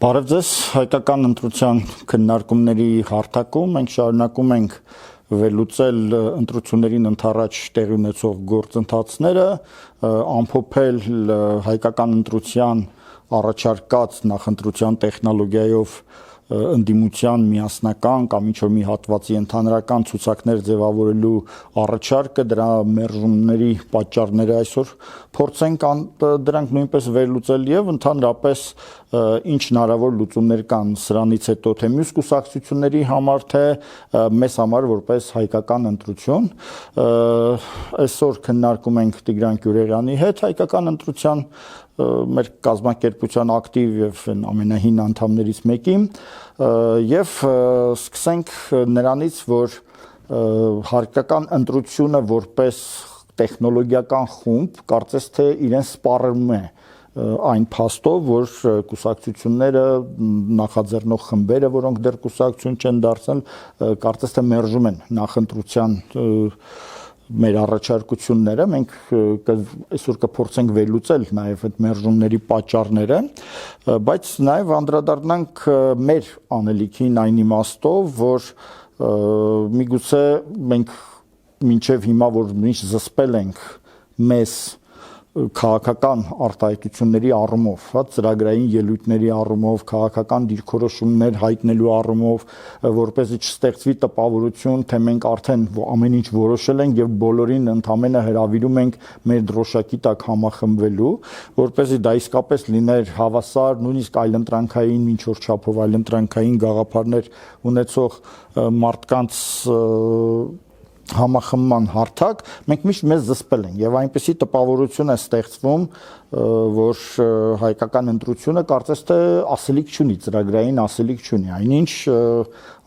Բարև ձեզ, հայկական ընտրության քննարկումների հարթակում մենք շարունակում ենք վերլուծել ընտրություններին ընդառաջ տեղի ունեցող գործընթացները, ամփոփել հայկական ընտրության առաջարկած նախընտրության տեխնոլոգիայով ընդդիմության միասնական կամ ինչ-որ մի հատվածի ընդհանրական ցուցակներ ձևավորելու առաջարկը, դրա մերժումների պատճառները այսօր փորձենք դրանք նույնպես վերլուծել եւ ընդհանրապես ինչ հնարավոր լուծումներ կան սրանից հետո թե մյուս կուսակցությունների համար թե մեզ համար որպես հայկական ընտրություն այսօր քննարկում ենք Տիգրան Գյուրեղյանի հետ հայկական ընտրության մեր կազմակերպության ակտիվ եւ ամենահին անդամներից մեկի եւ սկսենք նրանից որ հայկական ընտրությունը որպես տեխնոլոգիական խումբ կարծես թե իրեն սպառում է այն փաստով որ կուսակցությունները նախաձեռնող խմբերը որոնք դեռ կուսակցություն չեն դարձել կարծես թե մերժում են նախընտրության մեր առաջարկությունները մենք այսօր կփորձենք վերլուծել նաև այդ մերժումների պատճառները բայց նաև անդրադառնանք մեր անելիքին այն իմաստով որ միգուցե մենք մինչև հիմա որ միշտ զսպել ենք մեզ քաղաքական արտահայտությունների առումով, ծրագրային ելույթների առումով, քաղաքական դիրքորոշումներ հայտնելու առումով, որպեսզի չստեղծվի տպավորություն, թե մենք արդեն ամեն ինչ որոշել ենք եւ բոլորին ընդամենը հրավիրում ենք մեր դրոշակի տակ համախմբվելու, որպեսզի դա իսկապես լիներ հավասար, նույնիսկ այլընտրանքային ինչ որ չափով այլընտրանքային գաղափարներ ունեցող մարդկանց համախմբման հարթակ մենք միշտ մեզ զսպել ենք եւ այնպեսի տպավորություն է ստեղծվում որ հայկական ընտրությունը կարծես թե ասելիք չունի ծրագրային ասելիք չունի այնինչ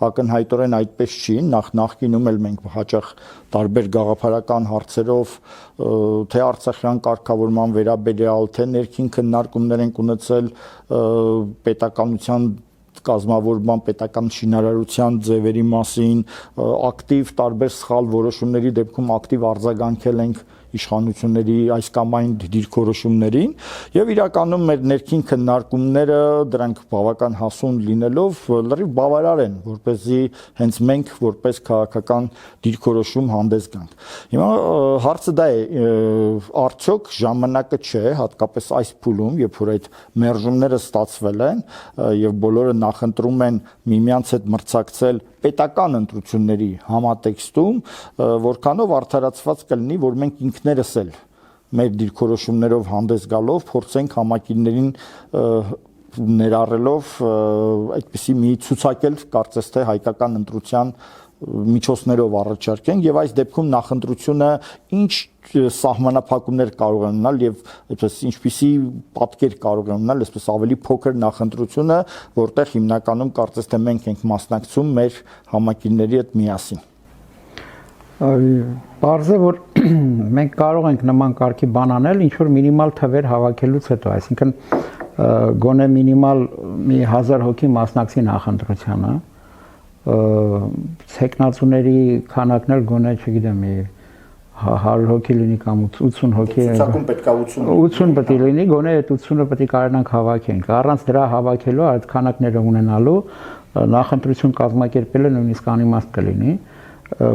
ակնհայտորեն այդպես չի նախկինում էլ մենք հաճախ տարբեր գաղափարական հարցերով թե արցախյան կարգավորման վերաբերյալ թե ներքին քննարկումներ ենք ունեցել պետականության կազմավորման պետական շինարարության ձևերի մասին ակտիվ տարբեր սխալ որոշումների դեպքում ակտիվ արձագանքել ենք իշխանությունների այս կամ այն դիրքորոշումներին եւ իրականում մեր ներքին քննարկումները դրանք բավական հասուն լինելով լրիվ բավարար են որպեսզի հենց մենք որպես քաղաքական դիրքորոշում հանդես գանք հիմա հարցը դա է արդյոք ժամանակը չէ հատկապես այս փուլում երբ որ այդ մերժումները ստացվել են եւ բոլորը նախընտրում են միմյանց հետ մրցակցել պետական ընտրությունների համատեքստում որքանով արդարացված կլինի որ մենք ինքներս էլ մեր դիրքորոշումներով հանդես գալով փորձենք համակիրներին ներառելով այդպիսի մի ցուցակել կարծես թե հայկական ընտրության միջոցներով առաջարկենք եւ այս դեպքում նախընտրությունը ինչ սահմանափակումներ կարող է ունենալ եւ այսպես ինչպիսի պատկեր կարող է ունենալ այսպես ավելի փոքր նախընտրությունը որտեղ հիմնականում կարծես թե մենք ենք մասնակցում մեր համակիրների հետ միասին Պարզ է որ մենք կարող ենք նման կարգի բան անել ինչ որ մինիմալ թվեր հավաքելուց հետո այսինքն գոնե մինիմալ մի 1000 հոգի մասնակցի նախընտրությանը ցեկնածուների քանակն էլ գոնե չգիտեմ 100 հոգի լինի կամ 80 հոգի ցուցակում պետք է 80 պետք է լինի գոնե այդ 80-ը պետք է կարողանանք հավաքենք առանց դրա հավաքելու այդ քանակները ունենալու նախընտրություն կազմակերպելը նույնիսկ անիմաստ կլինի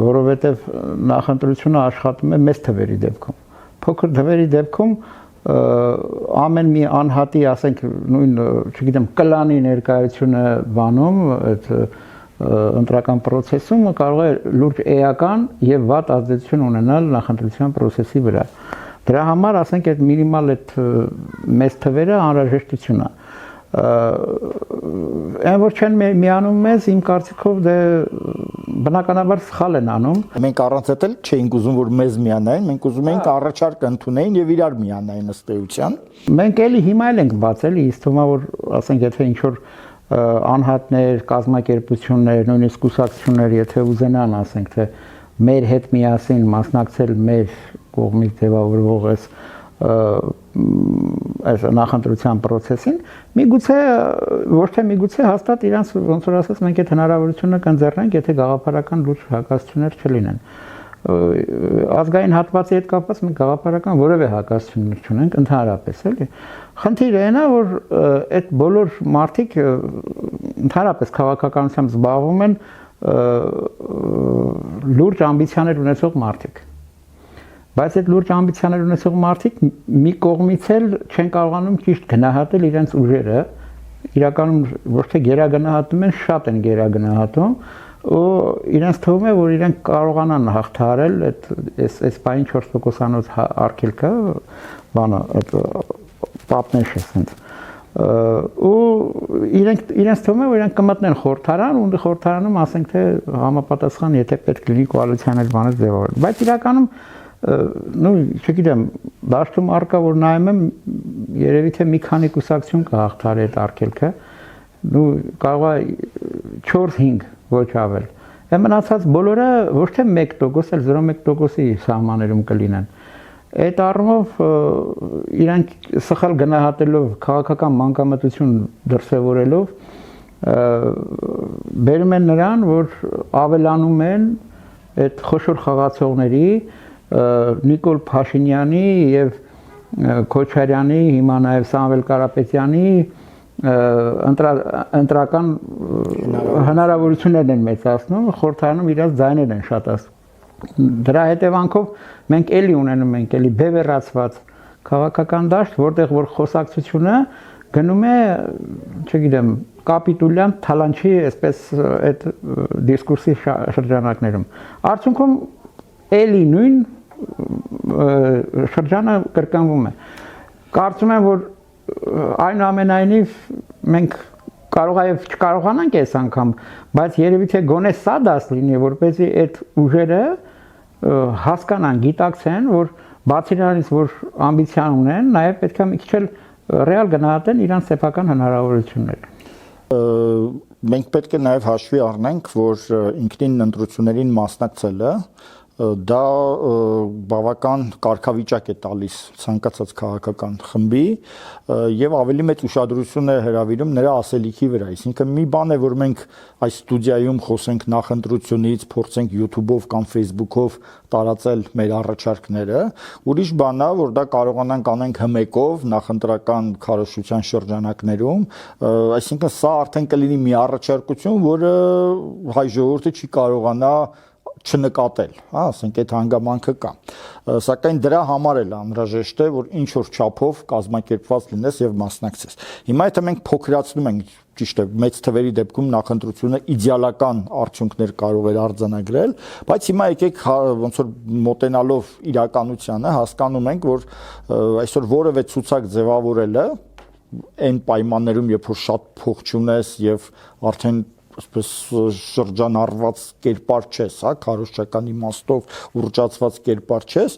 որովհետև նախընտրությունը աշխատում է մեծ թվերի դեպքում փոքր թվերի դեպքում ամեն մի անհատի ասենք նույն չգիտեմ կլանի ներկայությունը բանում այդ ընտրական process-ում կարող է լուրջ էական եւ վատ ազդեցություն ունենալ նախընտրության process-ի վրա։ Դրա համար ասենք այդ մինիմալ այդ մեծ թվերը անհրաժեշտություն է։ Այն որ չեն միանում մեզ իմ կարծիքով դե բնականաբար սխալ են անում։ Մենք առանց այդ էլ չէինք ուզում որ մեզ միանային, մենք ուզում էինք առաջարկ ընդունեին եւ իրար միանային ըստ էության։ Մենք էլի հիմա էլ ենք բացել, իսկ թվում է որ ասենք եթե ինչ որ անհատներ, կազմակերպություններ, նույնիսկ կուսակցություններ, եթե ուզենան, ասենք թե մեր հետ միասին մասնակցել մեր կողմից ձևավորվող այս նախընտրության process-ին, միգուցե ոչ թե միգուցե հաստատ իրանց ոնց որ ասած մենք այդ հնարավորությունը կընձեռնենք, եթե գաղափարական լուրջ հակասություններ չլինեն։ Ազգային հատվածի հետ կապված մենք գաղափարական որևէ հակասություններ չունենք ընդհանրապես, էլի։ Խնդիրը այն է, որ այդ բոլոր մարդիկ ընդհանրապես քաղաքականությամբ զբաղվում են լուրջ ամբիցիաներ ունեցող մարդիկ։ Բայց այդ լուրջ ամբիցիաներ ունեցող մարդիկ մի կողմից էլ չեն կարողանում ճիշտ գնահատել իրենց ուժերը, իրականում ոչ թե գերագնահատում են, շատ են գերագնահատում, ու իրենց թվում է, որ իրենք կարողանան հաղթահարել այս պայն 4%-անոց արգելքը, բանը, այդ պատնեշը ասենց։ Ու իրենց թվում է, որ իրենք կմտնեն խորհրդարան, ու խորհրդարանում ասենք թե համապատասխան, եթե պետք լինի կոալիցիան այդ բանը ձևավորել։ Բայց իրականում չգիտեմ, դաշտում առկա, որ նայում եմ, երևի թե մի քանի կուսակցություն կհաղթահարի այդ արգելքը, կարող է 4-5 ոչ ավել։ Այն մնացած բոլորը ոչ թե 1%, այլ 0.1%-ի սահմաններում կլինեն։ Այդ առումով իրանք սխալ գնահատելով, քաղաքական մանկամտություն դրսևորելով բերում են նրան, որ ավելանում են այդ խոշոր խաղացողների Նիկոլ Փաշինյանի եւ Քոչարյանի, հիմա նաեւ Սամվել Կարապետյանի ընտրական հնարավորություններն են մեծացնում, խորհրդարանում իրաց ձայներն են շատացնում։ Դրա հետևանքով մենք էլի ունենում ենք էլի բևեռացված քաղաքական դաշտ, որտեղ որ խոսակցությունը գնում է, չգիտեմ, կապիտուլյան թալանչի, այսպես այդ դիսկուրսի շրջանակներում։ Արդյունքում էլի նույն շրջանը կրկնվում է։ Կարծում եմ, որ այնուամենայնիվ մենք կարող է չկարողանանք այս անգամ, բայց երևի թե գոնե սա դաս լինի, որպեսզի այդ ուժերը հասկանան, գիտակցեն, որ բացի նրանից, որ ամբիցիան ունեն, նաև պետք է մի քիչ էլ ռեալ գնահատեն իրենց սեփական հնարավորությունները։ Մենք պետք է նաև հաշվի առնենք, որ ինքնին ընտրություններին մասնակցելը դա բավական կարգավիճակ է տալիս ցանկացած քաղաքական խմբի եւ ավելի մեծ ուշադրություն է հրավիրում նրա ասելիքի վրա։ Այսինքն մի բան է, որ մենք այս ստուդիայում խոսենք նախընտրությունից, փորձենք YouTube-ով կամ Facebook-ով տարածել մեր առաջարկները, ուրիշ բան է, որ դա կարողանանք անենք հմեկով նախընտրական քարոզչության շրջանակներում, այսինքն սա արդեն կլինի մի առաջարկություն, որը հայ ժողովուրդը չի կարողանա չնկատել, հա, ասենք այդ հանգամանքը կա։ Սակայն դրա համար էլ անհրաժեշտ է, որ ինչ որ չափով կազմակերպված լինես եւ մասնակցես։ Հիմա եթե մենք փոքրացնում ենք, ճիշտ է, մեծ թվերի դեպքում նախընտրությունը իդեալական արդյունքներ կարող էր արձանագրել, բայց հիմա եկեք ոնց որ մոտենալով իրականությանը հասկանում ենք, որ այսօր որևէ ցուցակ ձևավորելը այն պայմաններում, երբ որ շատ փող չունես եւ արդեն այսպես շրջանառված կերպար չես, հա, քարոզչական իմաստով ուռճացված կերպար չես,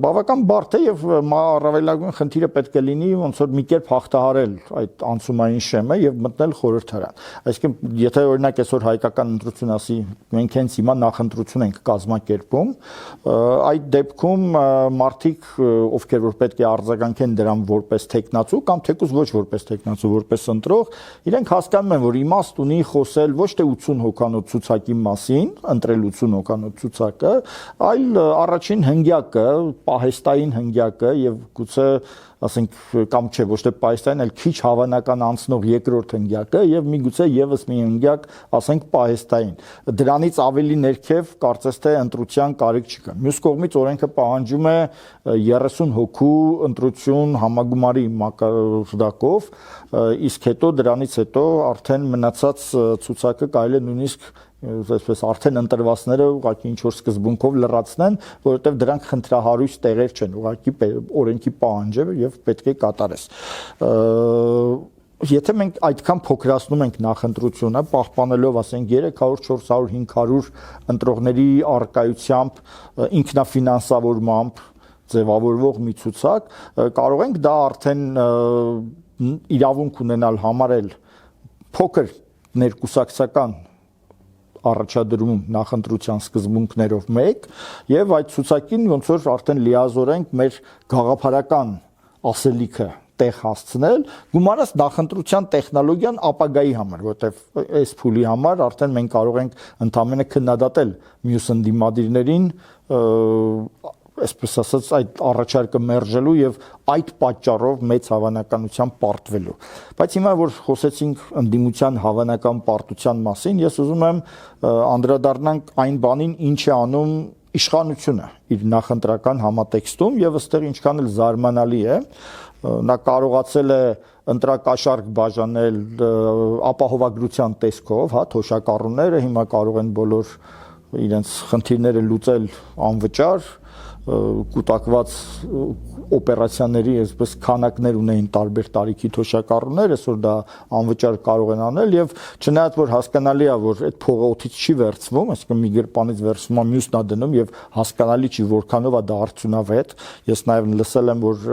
բավական բարդ է եւ առավելագույն խնդիրը պետք է լինի ոնց որ մի կերպ հաղթահարել այդ անցումային շեմը եւ մտնել խորհրդարան։ Այսինքն, եթե օրինակ այսօր հայկական ընտրություն ասի, մենք հենց հիմա նախընտրություն ենք կազմակերպում, այդ դեպքում մարդիկ, ովքեր որ պետք է արձագանքեն դրան որպես տեխնացու կամ թեկուզ ոչ որպես տեխնացու, որպես ընտրող, իրենք հասկանում են, որ իմաստ ունի խոսել ոչ թե 80 հոգանոց ցուցակի մասին, ընտրել 80 հոգանոց ցուցակը, այլ առաջին հնգյակը, պահեստային հնգյակը եւ գուցե ասենք կամ չէ ոչ թե պահեստային, այլ քիչ հավանական անցնող երկրորդ հնգյակը եւ միգուցե եւս մի հնգյակ, ասենք պահեստային։ Դրանից ավելի ներքև կարծես թե ընտրության կարիք չկա։ Մյուս կողմից օրենքը պահանջում է 30 հոգու ընտրություն համագումարի մակարդակով, իսկ հետո դրանից հետո արդեն մնացած ցուցակը կարելի է նույնիսկ այսպես արդեն ընտրվածները ուղղակի ինչ որ սկզբունքով լրացնեն, որովհետև դրանք խնդրահարույց տեղեր չեն, ուղղակի օրենքի պահանջ է եւ պետք է կատարես։ Եթե մենք այդքան փոքրացնում ենք նախընտրությունը, պահպանելով ասենք 300, 400, 500 ընտրողների առկայությամբ, ինքնաֆինանսավորմամբ ձևավորվող մի ցուցակ, կարող ենք դա արդեն իրավունք ունենալ համարել փոքր ներկուսակցական առաջադրում նախընտրության սկզբունքներով մեկ եւ այդ ցուցակին ոնց որ արդեն լիազորենք մեր գաղափարական ասելիքը տեղ հասցնել, գումարած նախընտրության տեխնոլոգիան ապագայի համար, որտեվ այս փուլի համար արդեն մենք կարող ենք ընդամենը քննադատել մյուս ընդդիմադիրներին այսպես ասած այդ առաջարկը մերժելու եւ այդ պատճառով մեծ հավանականությամբ պարտվելու։ Բայց հիմա որ խոսեցինք ընդդիմության հավանական պարտության մասին, ես ուզում եմ անդրադառնանք այն բանին, ինչ է անում իշխանությունը իր նախընտրական համատեքստում եւ ըստեղ ինչքան էլ զարմանալի է, նա կարողացել է ընտրակաշառք բաժանել ապահովագրության տեսքով, հա, թոշակառուները հիմա կարող են բոլոր իրենց խնդիրները լուծել անվճար, կուտակված օպերացիաների այսպես քանակներ ունեին տարբեր տարիքի թոշակառուներ, այսօր դա անվճար կարող են անել եւ չնայած որ հասկանալի է որ այդ փողը օդից չի վերցվում, այսինքն մի գրպանից վերցվում է մյուսն է դնում եւ հասկանալի չի որքանով է դա արդյունավետ։ Ես նաեւ լսել եմ որ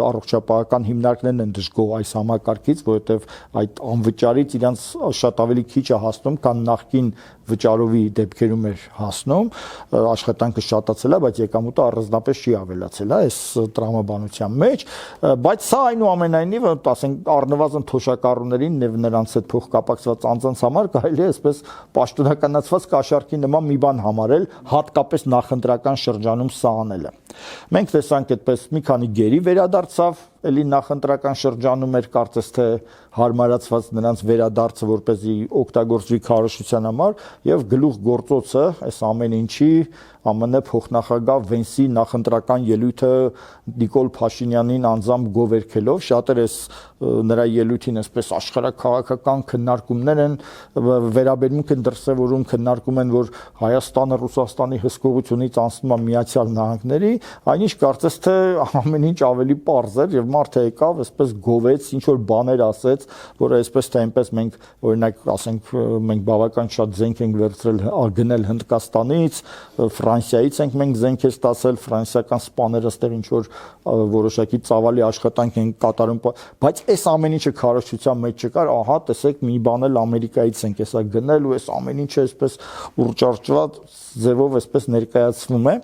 առողջապահական հիմնարկներն են դժգոհ այս համակարգից, որովհետեւ այդ անվճարից իրանց շատ ավելի քիչ է հասնում, քան նախկին վճարովի դեպքերում էր հասնում, աշխատանքը շատացել է, բայց եկամուտը առանձնապես չի ավելացել, այս տրամաբանության մեջ, բայց սա այնուամենայնիվ, ասենք առնվազն թոշակառուներին եւ նրանց հետ փոխկապակցված անձանց համար կարելի է այսպես պաշտոնականացված կաշառքի նման մի բան համարել, հատկապես նախընտրական շրջանում սա անելը։ Մենք տեսանք այդպես մի քանի գերի վերադարձավ, էլի նախընտրական շրջանում էր կարծես թե հարմարացված նրանց վերադարձը որպեսզի օգտագործվի քարոզչության համար եւ գլուխ գործոցը այս ամեն ինչի ԱՄՆ փոխնախագահ Վենսի նախընտրական ելույթը Նիկոլ Փաշինյանին անձամբ գովերքելով շատեր էս նրա ելույթին այսպես աշխարհակաղակական քննարկումներ են վերաբերմունք են դրսևորում քննարկում են որ Հայաստանը Ռուսաստանի հսկողությունից անցնում է Միացյալ Նահանգների այնինչ կարծես թե ամեն ինչ ավելի պարզ էր եւ մարդը եկավ այսպես գովեց ինչ որ բաներ ասեց որը այսպես թե այնպես մենք օրինակ ասենք մենք բավական շատ զենք ենք վերցրել գնել Հնդկաստանից Ֆրանսիայից ենք մենք զենքեր ստացել ֆրանսիական սպաները ստեղ ինչ որ որոշակի ծավալի աշխատանք են կատարում բայց այս ամեն ինչը քարոզչության մեջ չկար ահա տեսեք մի բան էլ Ամերիկայից ենք հեսա գնել ու այս ամեն ինչը այսպես ուրճարճված ձևով այսպես ներկայացվում է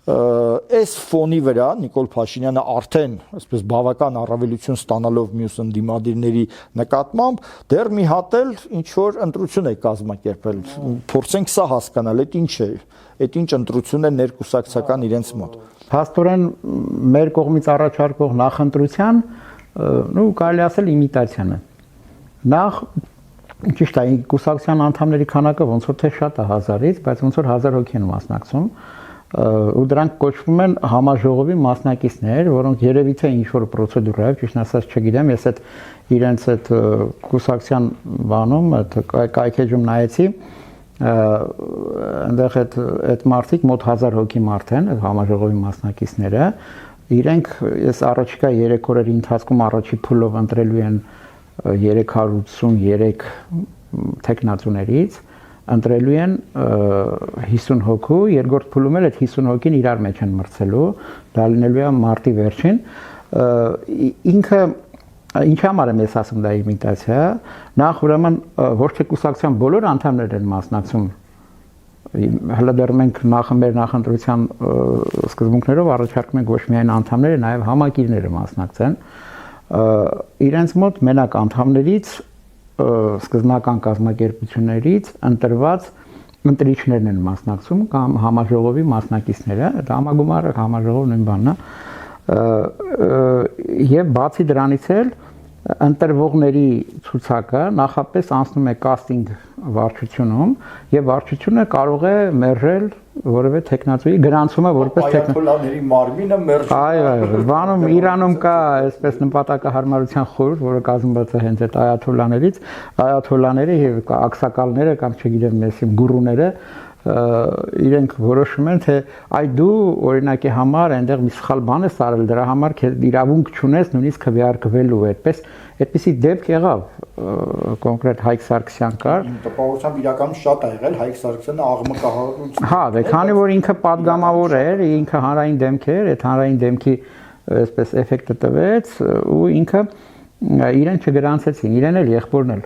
այս ֆոնի վրա Նիկոլ Փաշինյանը արդեն այսպես բավական առավելություն ստանալով մյուս ընդդիմադիրների նկատմամբ դեռ մի հատ էլ ինչ որ ընտրություն է կազմակերպել փորձենք սա հասկանալ այդ ինչ է այդ ինչ ընտրություն է ներկուսակցական իրենց մոտ Փաստորեն մեր կողմից առաջարկող նախընտրության ու կարելի ասել իմիտացիան է նախ ճիշտ է կուսակցության անդամների քանակը ոնց որ թե շատ է 1000-ից բայց ոնց որ 1000 հոգի են մասնակցում ու դրանք կոչվում են համաժողովի մասնակիցներ, որոնք երևի թե ինչ որ պրոցեդուրայով, ճիշտ ասած չգիտեմ, ես այդ իրենց այդ կուսակցության բանում, այդ կայքեջում նայեցի, այնտեղ այդ մարդիկ մոտ 1000 հոգի մարդ են, այդ համաժողովի մասնակիցները, իրենք ես առաջիկա 3 օրերի ընթացքում առաջի փուլով ընտրելու են 383 տեխնացուներից ընտրելու են 50 հոգու, երկրորդ փուլում էլ այդ 50 հոգին իրար մեջ են մրցելու, դա լինելու է մարտի վերջին։ Ինքը ինչ համար եմ ես ասում դա իմիտացիա, նախ ուրեմն ոչ թե կուսակցության բոլոր անդամներն են մասնակցում, հələ դեռ մենք մեր նախընտրության սկզբունքներով առաջարկում ենք ոչ միայն անդամները, նաև համակիրները մասնակցեն, իրենց մոտ մենակ անդամներից սկզբնական կազմակերպություններից ընտրված ընտրիչներն են մասնակցում կամ համաժողովի մասնակիցները, դա համագումարը համաժողովն նույն բանն է, եւ բացի դրանից էլ ընտրվողների ցուցակը նախապես անցնում է կաստինգ վարչությունում եւ վարչությունը կարող է մերժել որևէ տեխնացուի գրանցումը որպես այաթոլաների մարմինը մերժում այո բանում Իրանում կա այսպես նպատակահարմարության խորհուրդ որը կազմված է հենց այդ այաթոլաներից այաթոլաները եւ ակսակալները կամ չգիտեմ մեսիմ գուրուները իրենք որոշում են թե այ դու օրինակի համար այնտեղ մի սխալ բան ես արել դրա համար իրավունք չունես նույնիսկ քվեարկվելու այդպիսի դեպք եղավ կոնկրետ Հայկ Սարգսյան կար տպավորությամբ իրականում շատ ա եղել Հայկ Սարգսյանը աղմկահարություն հա դե քանի որ ինքը падգամավոր էր ինքը հանրային դեմք էր այդ հանրային դեմքի այսպես էֆեկտը տվեց ու ինքը իրեն չգրանցեցին իրեն էլ եղբորն էլ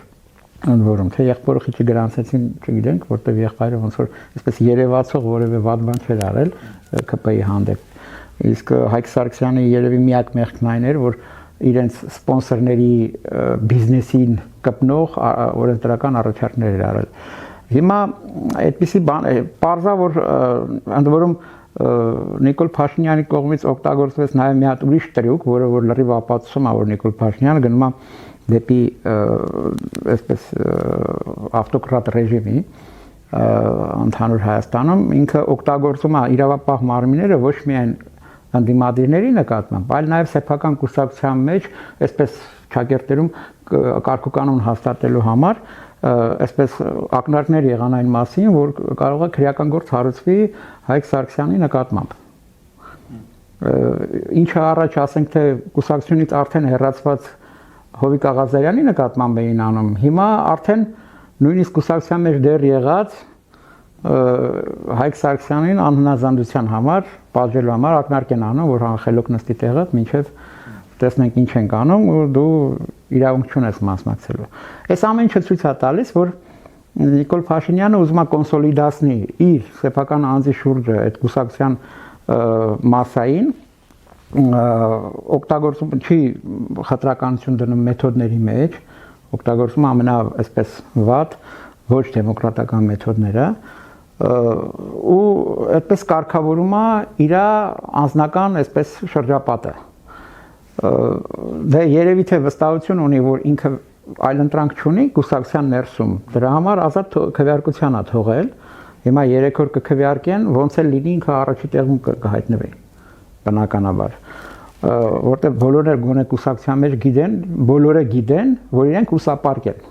ընդ որում թե եղբորը քիչ գրանցեցին չգիտենք որտեղ եղբայրը ոնց որ այսպես երևացող որևէ վատ բան չէր արել ԿՊ-ի հանդեպ իսկ Հայկ Սարգսյանի երևի միակ մեղքն այն էր որ իրենց սպոնսորների բիզնեսին կպնող օրենսդրական առաջարկներ էր արել հիմա այդպիսի բան պարզա որ ընդ որում Նիկոլ Փաշինյանի կողմից օգտագործվեց նաև մի հատ ուրիշ տրյուկ, որը որ լրիվ ապացուցում է, որ Նիկոլ Փաշինյանը գնում է դեպի այսպես ավտոկրատ ռեժիմի ընդհանուր Հայաստանում, ինքը օգտագործում է իրավապահ մարմինները ոչ միայն ընդդիմադիրների նկատմամբ, այլ նաև սեփական կուսակցության մեջ, այսպես ճակերտերում կարգուկանոն հաստատելու համար, այսպես ակնարկներ եղան այն մասին, որ կարող է քրեական գործ հարուցվի Հայկ Սարգսյանի նկատմամբ։ Ինչը առաջ ասենք թե կուսակցությունից արդեն հեռացված Հովիկ Աղազարյանի նկատմամբ էին անում, հիմա արդեն նույնիսկ կուսակցության մեջ դեռ եղած Հայկ Սարգսյանին անհնազանդության համար, պատժելու համար ակնարկ են անում, որ խելոք նստի տեղը, մինչև տեսնենք ինչ ենք անում, ու դու իրավունք չունես մասնակցելու։ Այս ամեն ինչը ցույց է տալիս, որ Նիկոլ Փաշինյանը ուզում է կոնսոլիդացնի իր սեփական անձի շուրջը այդ կուսակցության մասային, օգտագործում չի խտրականություն դնում մեթոդների մեջ, օգտագործում ամենա այսպես վատ ոչ դեմոկրատական մեթոդները ու այդպես կարգավորում է իր անձնական այսպես շրջապատը։ Դե երևի թե վստահություն ունի, որ ինքը այլընտրանք չունի կուսակցության ներսում, դրա համար ազատ քվեարկության է թողել, հիմա 3 օր կքվեարկեն, ոնց էլ լինի ինքը առաջի տեղում կհայտնվի, բնականաբար, որտեղ բոլորը գոնե կուսակցության մեջ գիտեն, բոլորը գիտեն, որ իրենք ուսապարկ են,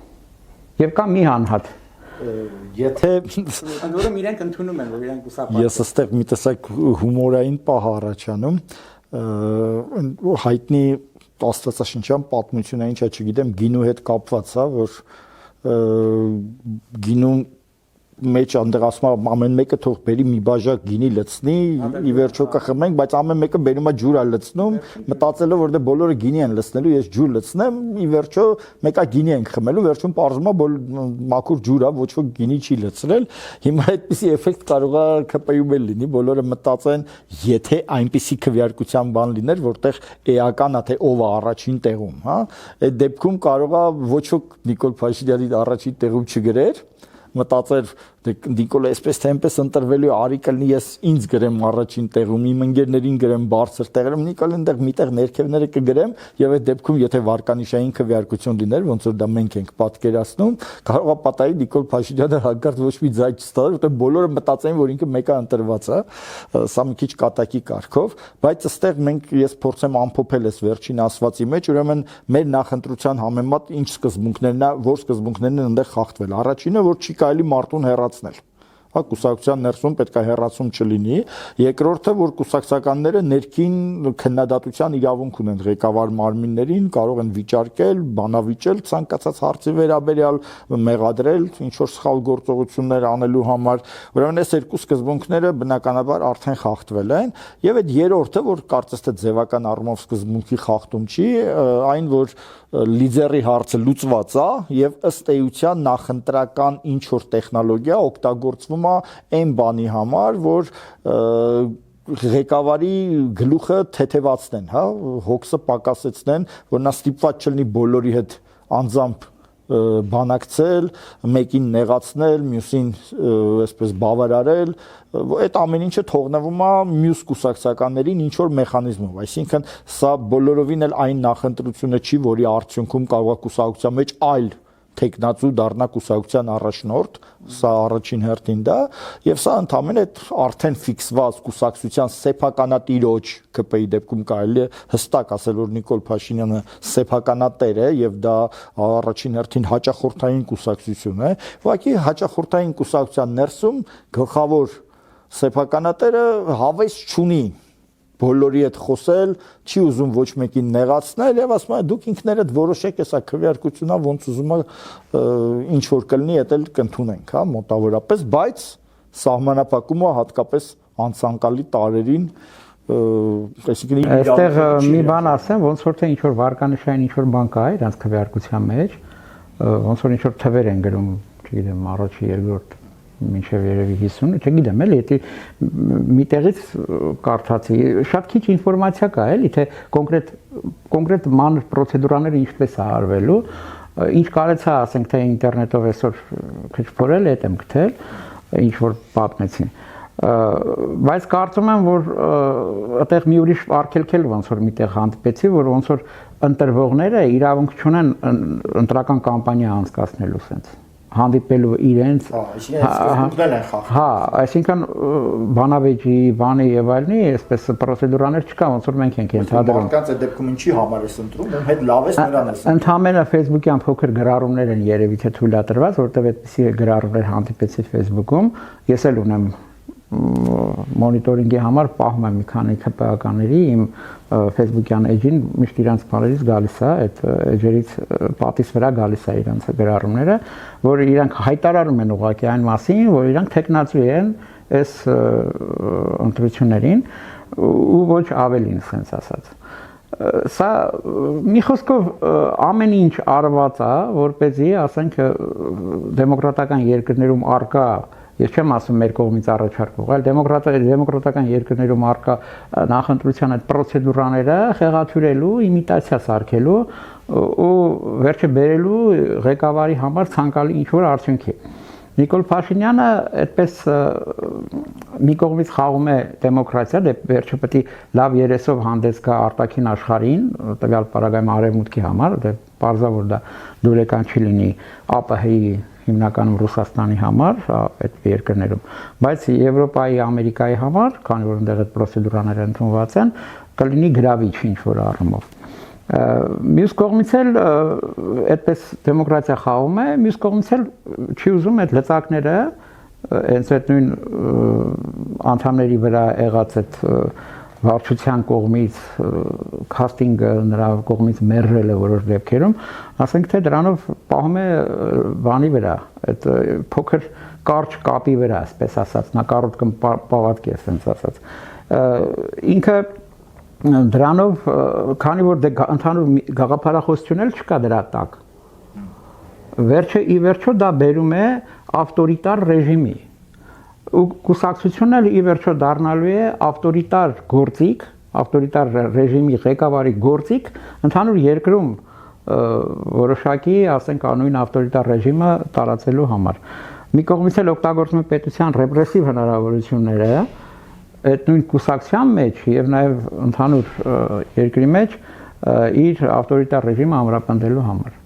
եւ կա մի անհատ, եթե որը իրենք ընդունում են, որ իրենք ուսապարկ են։ Ես այստեղ մի տեսակ հումորային պահ առաջանում, հայտնի աստվածաշնչյան պատմություն է, ինչա չգիտեմ, գինու հետ կապված, հա, որ գինու մեջ անդեղ ասում ամեն մեկը թող բերի մի բաժակ գինի լցնի, ի վերջո կխմենք, բայց ամեն մեկը բերում է ջուր է լցնում, մտածելով որ դե բոլորը գինի են լցնելու, ես ջուր լցնեմ, ի վերջո մեկը գինի ենք խմելու, վերջում պարզվում է մաքուր ջուր է, ոչ ոք գինի չի լցրել։ Հիմա այդպիսի էֆեկտ կարող է ԿՊ-ում էլ լինի, բոլորը մտածեն, եթե այնպիսի քվեարկության բան լիներ, որտեղ էական է թե ով է առաջին տեղում, հա, այդ դեպքում կարող է ոչ ոք Նիկոլ Փաշինյանի առաջին տեղում չգրեր, մտածեր Նիկոլը այսպես թե այնպես ընտրվելու արի կլինի ես ինձ գրեմ առաջին տեղում, իմ ընկերներին գրեմ բարձր տեղերում, Նիկոլը այնտեղ միտեղ ներքևները կգրեմ եւ այդ դեպքում եթե վարկանիշային քվեարկություն լիներ, ոնց որ դա մենք ենք պատկերացնում, կարող է պատահի Նիկոլ Փաշինյանը հանկարծ ոչ մի ձայ չստանար, որտեղ բոլորը մտածեն, որ ինքը մեկը ընտրված է, սա մի քիչ կատակի կարգով, բայց ըստեղ մենք ես փորձեմ ամփոփել այս վերջին ասվածի մեջ, ուրեմն մեր նախընտրության համեմատ ինչ սկզբունքներն է, որ սկզբունքներն են այնտեղ խախտվել։ Առաջինը, որ չի կարելի մարդուն հեռացնել։ Հա, կուսակցության ներսում պետք է հեռացում չլինի։ Երկրորդը, որ կուսակցականները ներքին քննադատության իրավունք ունեն ղեկավար մարմիններին, կարող են վիճարկել, բանավիճել ցանկացած հարցի վերաբերյալ, մեղադրել, ինչ որ սխալ գործողություններ անելու համար։ Ուրեմն այս երկու սկզբունքները բնականաբար արդեն խախտվել են, եւ այդ երրորդը, որ կարծես թե ձևական առումով սկզբունքի խախտում չի, այն որ լիդերի հարցը լուծված է եւ ըստ էության նախընտրական ինչ որ տեխնոլոգիա օգտագործվում է այն բանի համար, որ ղեկավարի գլուխը թեթևացնեն, հա, հոգսը պակասեցնեն, որ նա ստիպված չլինի բոլորի հետ անձամբ բանակցել, մեկին նեղացնել, մյուսին այսպես բավարարել, այդ ամեն ինչը թողնվում է մյուս կուսակցականներին ինչ որ մեխանիզմով, այսինքն սա բոլորովին էլ այն նախընտրությունը չի, որի արդյունքում կարող է կուսակցության մեջ այլ տեխնացու դառնա կուսակցության առաջնորդ, սա առաջին հերթին դա, եւ սա ընդհանրապես այդ արդեն ֆիքսված կուսակցության սեփականատիրոջ ԿՊ-ի դեպքում կարելի է հստակ ասել, որ Նիկոլ Փաշինյանը սեփականատեր է եւ դա առաջին հերթին հաճախորդային կուսակցություն է, ուղղակի հաճախորդային կուսակցության ներսում գլխավոր սեփականատերը հավես չունի բոլորի հետ խոսել, չի ուզում ոչ մեկին նեղացնել եւ ասում է դուք ինքներդ որոշեք, հեսա քվեարկությունա ոնց ուզում է ինչ որ կլինի, դա էլ կընդունենք, հա, մոտավորապես, բայց սահմանափակումը հատկապես անցանկալի տարերին, այսինքն այստեղ մի բան ասեմ, ոնց որ թե ինչ որ վարկանիշային ինչ որ բան կա իրանց քվեարկության մեջ, ոնց որ ինչ որ թվեր են գրում, չգիտեմ, առաջի, երկրորդ մինչև երևի 50, չգիտեմ էլի, եթե միտեղից կարդացի, շատ քիչ ինֆորմացիա կա էլի, թե կոնկրետ մանր պրոցեդուրաները ինչպես է արվելու, ինչ կարեցա ասենք թե ինտերնետով այսօր քիչ փորել եմ գտել, ինչ որ պատմեցին։ Բայց կարծում եմ, որ այդտեղ մի ուրիշ արգելքել ոնց որ միտեղ հանդիպեցի, որ ոնց որ ընտրվողները իրավունք չունեն ընտրական կամպանիա անցկացնելու sense հանդիպելու իրենց հա, այսինքն բանավեճի, բանի եւ այլնի, այսպես պրոցեդուրաներ չկա, ոնց որ մենք ենք ենթադրում։ Մարդկանց այդ դեպքում ինչի համար ես ընտրում, ում հետ լավ ես նրան ես։ Ընդհանրապես Facebook-յան փոքր գրառումներ են երևի թե թույլատրված, որտեղ այդպիսի գրառումներ հանդիպեցի Facebook-ում, ես էլ ունեմ մոնիտորինգի համար պահում եմ մի քանի ԿՊԱ-ականների իմ Facebook-յան էջին միշտ իրանց բաներից գալիս է, այդ էջերից պատից վրա գալիս է իրանց գրառումները, որ իրանք հայտարարում են ուղղակի այն մասին, որ իրանք տեխնացու են այս ընտրություններին ու ոչ ավելին, sense ասած։ Սա մի խոսքով ամեն ինչ արված է, որպեսզի ասենք դեմոկրատական երկրներում արկա Ես չեմ ասում մեր կողմից առաջարկող, այլ դեմոկրատական երկրներում արկա նախընտրության այդ պրոցեդուրաները խեղաթյուրելու, իմիտացիա սարքելու ու վերջը բերելու ղեկավարի համար ցանկալի ինչ-որ արդյունքի։ Նիկոլ Փաշինյանը այդպես մի կողմից խաղում է դեմոկրատիա, դե վերջը պետք է լավ երեսով հանդես գա արտաքին աշխարհին, տվյալ պարագայում արևմուտքի համար, դե պարզա որ դա դուրեկան չի լինի ԱՊՀ-ի հիմնականում Ռուսաստանի համար այդ երկրներում, բայց Եվրոպայի, Ամերիկայի համար, քանի որ այնտեղ այդ պրոցեդուրաները ընդունված են, կլինի գրավիչ ինչ-որ առումով։ Մյուս կողմից էլ այդպես դեմոկրատիա խաղում է, մյուս կողմից էլ չի ուզում այդ լծակները, հենց այդ նույն անդամների վրա եղած այդ վարչության կողմից քաստինգը նրա կողմից մերժել է որոշ դեպքերում, ասենք թե դրանով պահում է բանի վրա, այդ փոքր կարճ կապի վրա, այսպես ասած, նա կարոտկը պավատք է, ասենց ասած։ Ինքը դրանով, քանի որ ընդհանուր գաղափարախոսություն էլ չկա դրա տակ, վերջը ի վերջո դա բերում է ավտորիտար ռեժիմի ու կուսակցությունն էլ ի վերջո դառնալու է ավտորիտար գործիք, ավտորիտար ռեժիմի ղեկավարի գործիք ընդհանուր երկրում որոշակի, ասենք, անույն ավտորիտար ռեժիմը տարածելու համար։ Մի կողմից էլ օգտագործում է պետության ռեպրեսիվ հնարավորությունները այդ նույն կուսակցության մեջ եւ նաեւ ընդհանուր երկրի մեջ իր ավտորիտար ռեժիմը ամրապնդելու համար։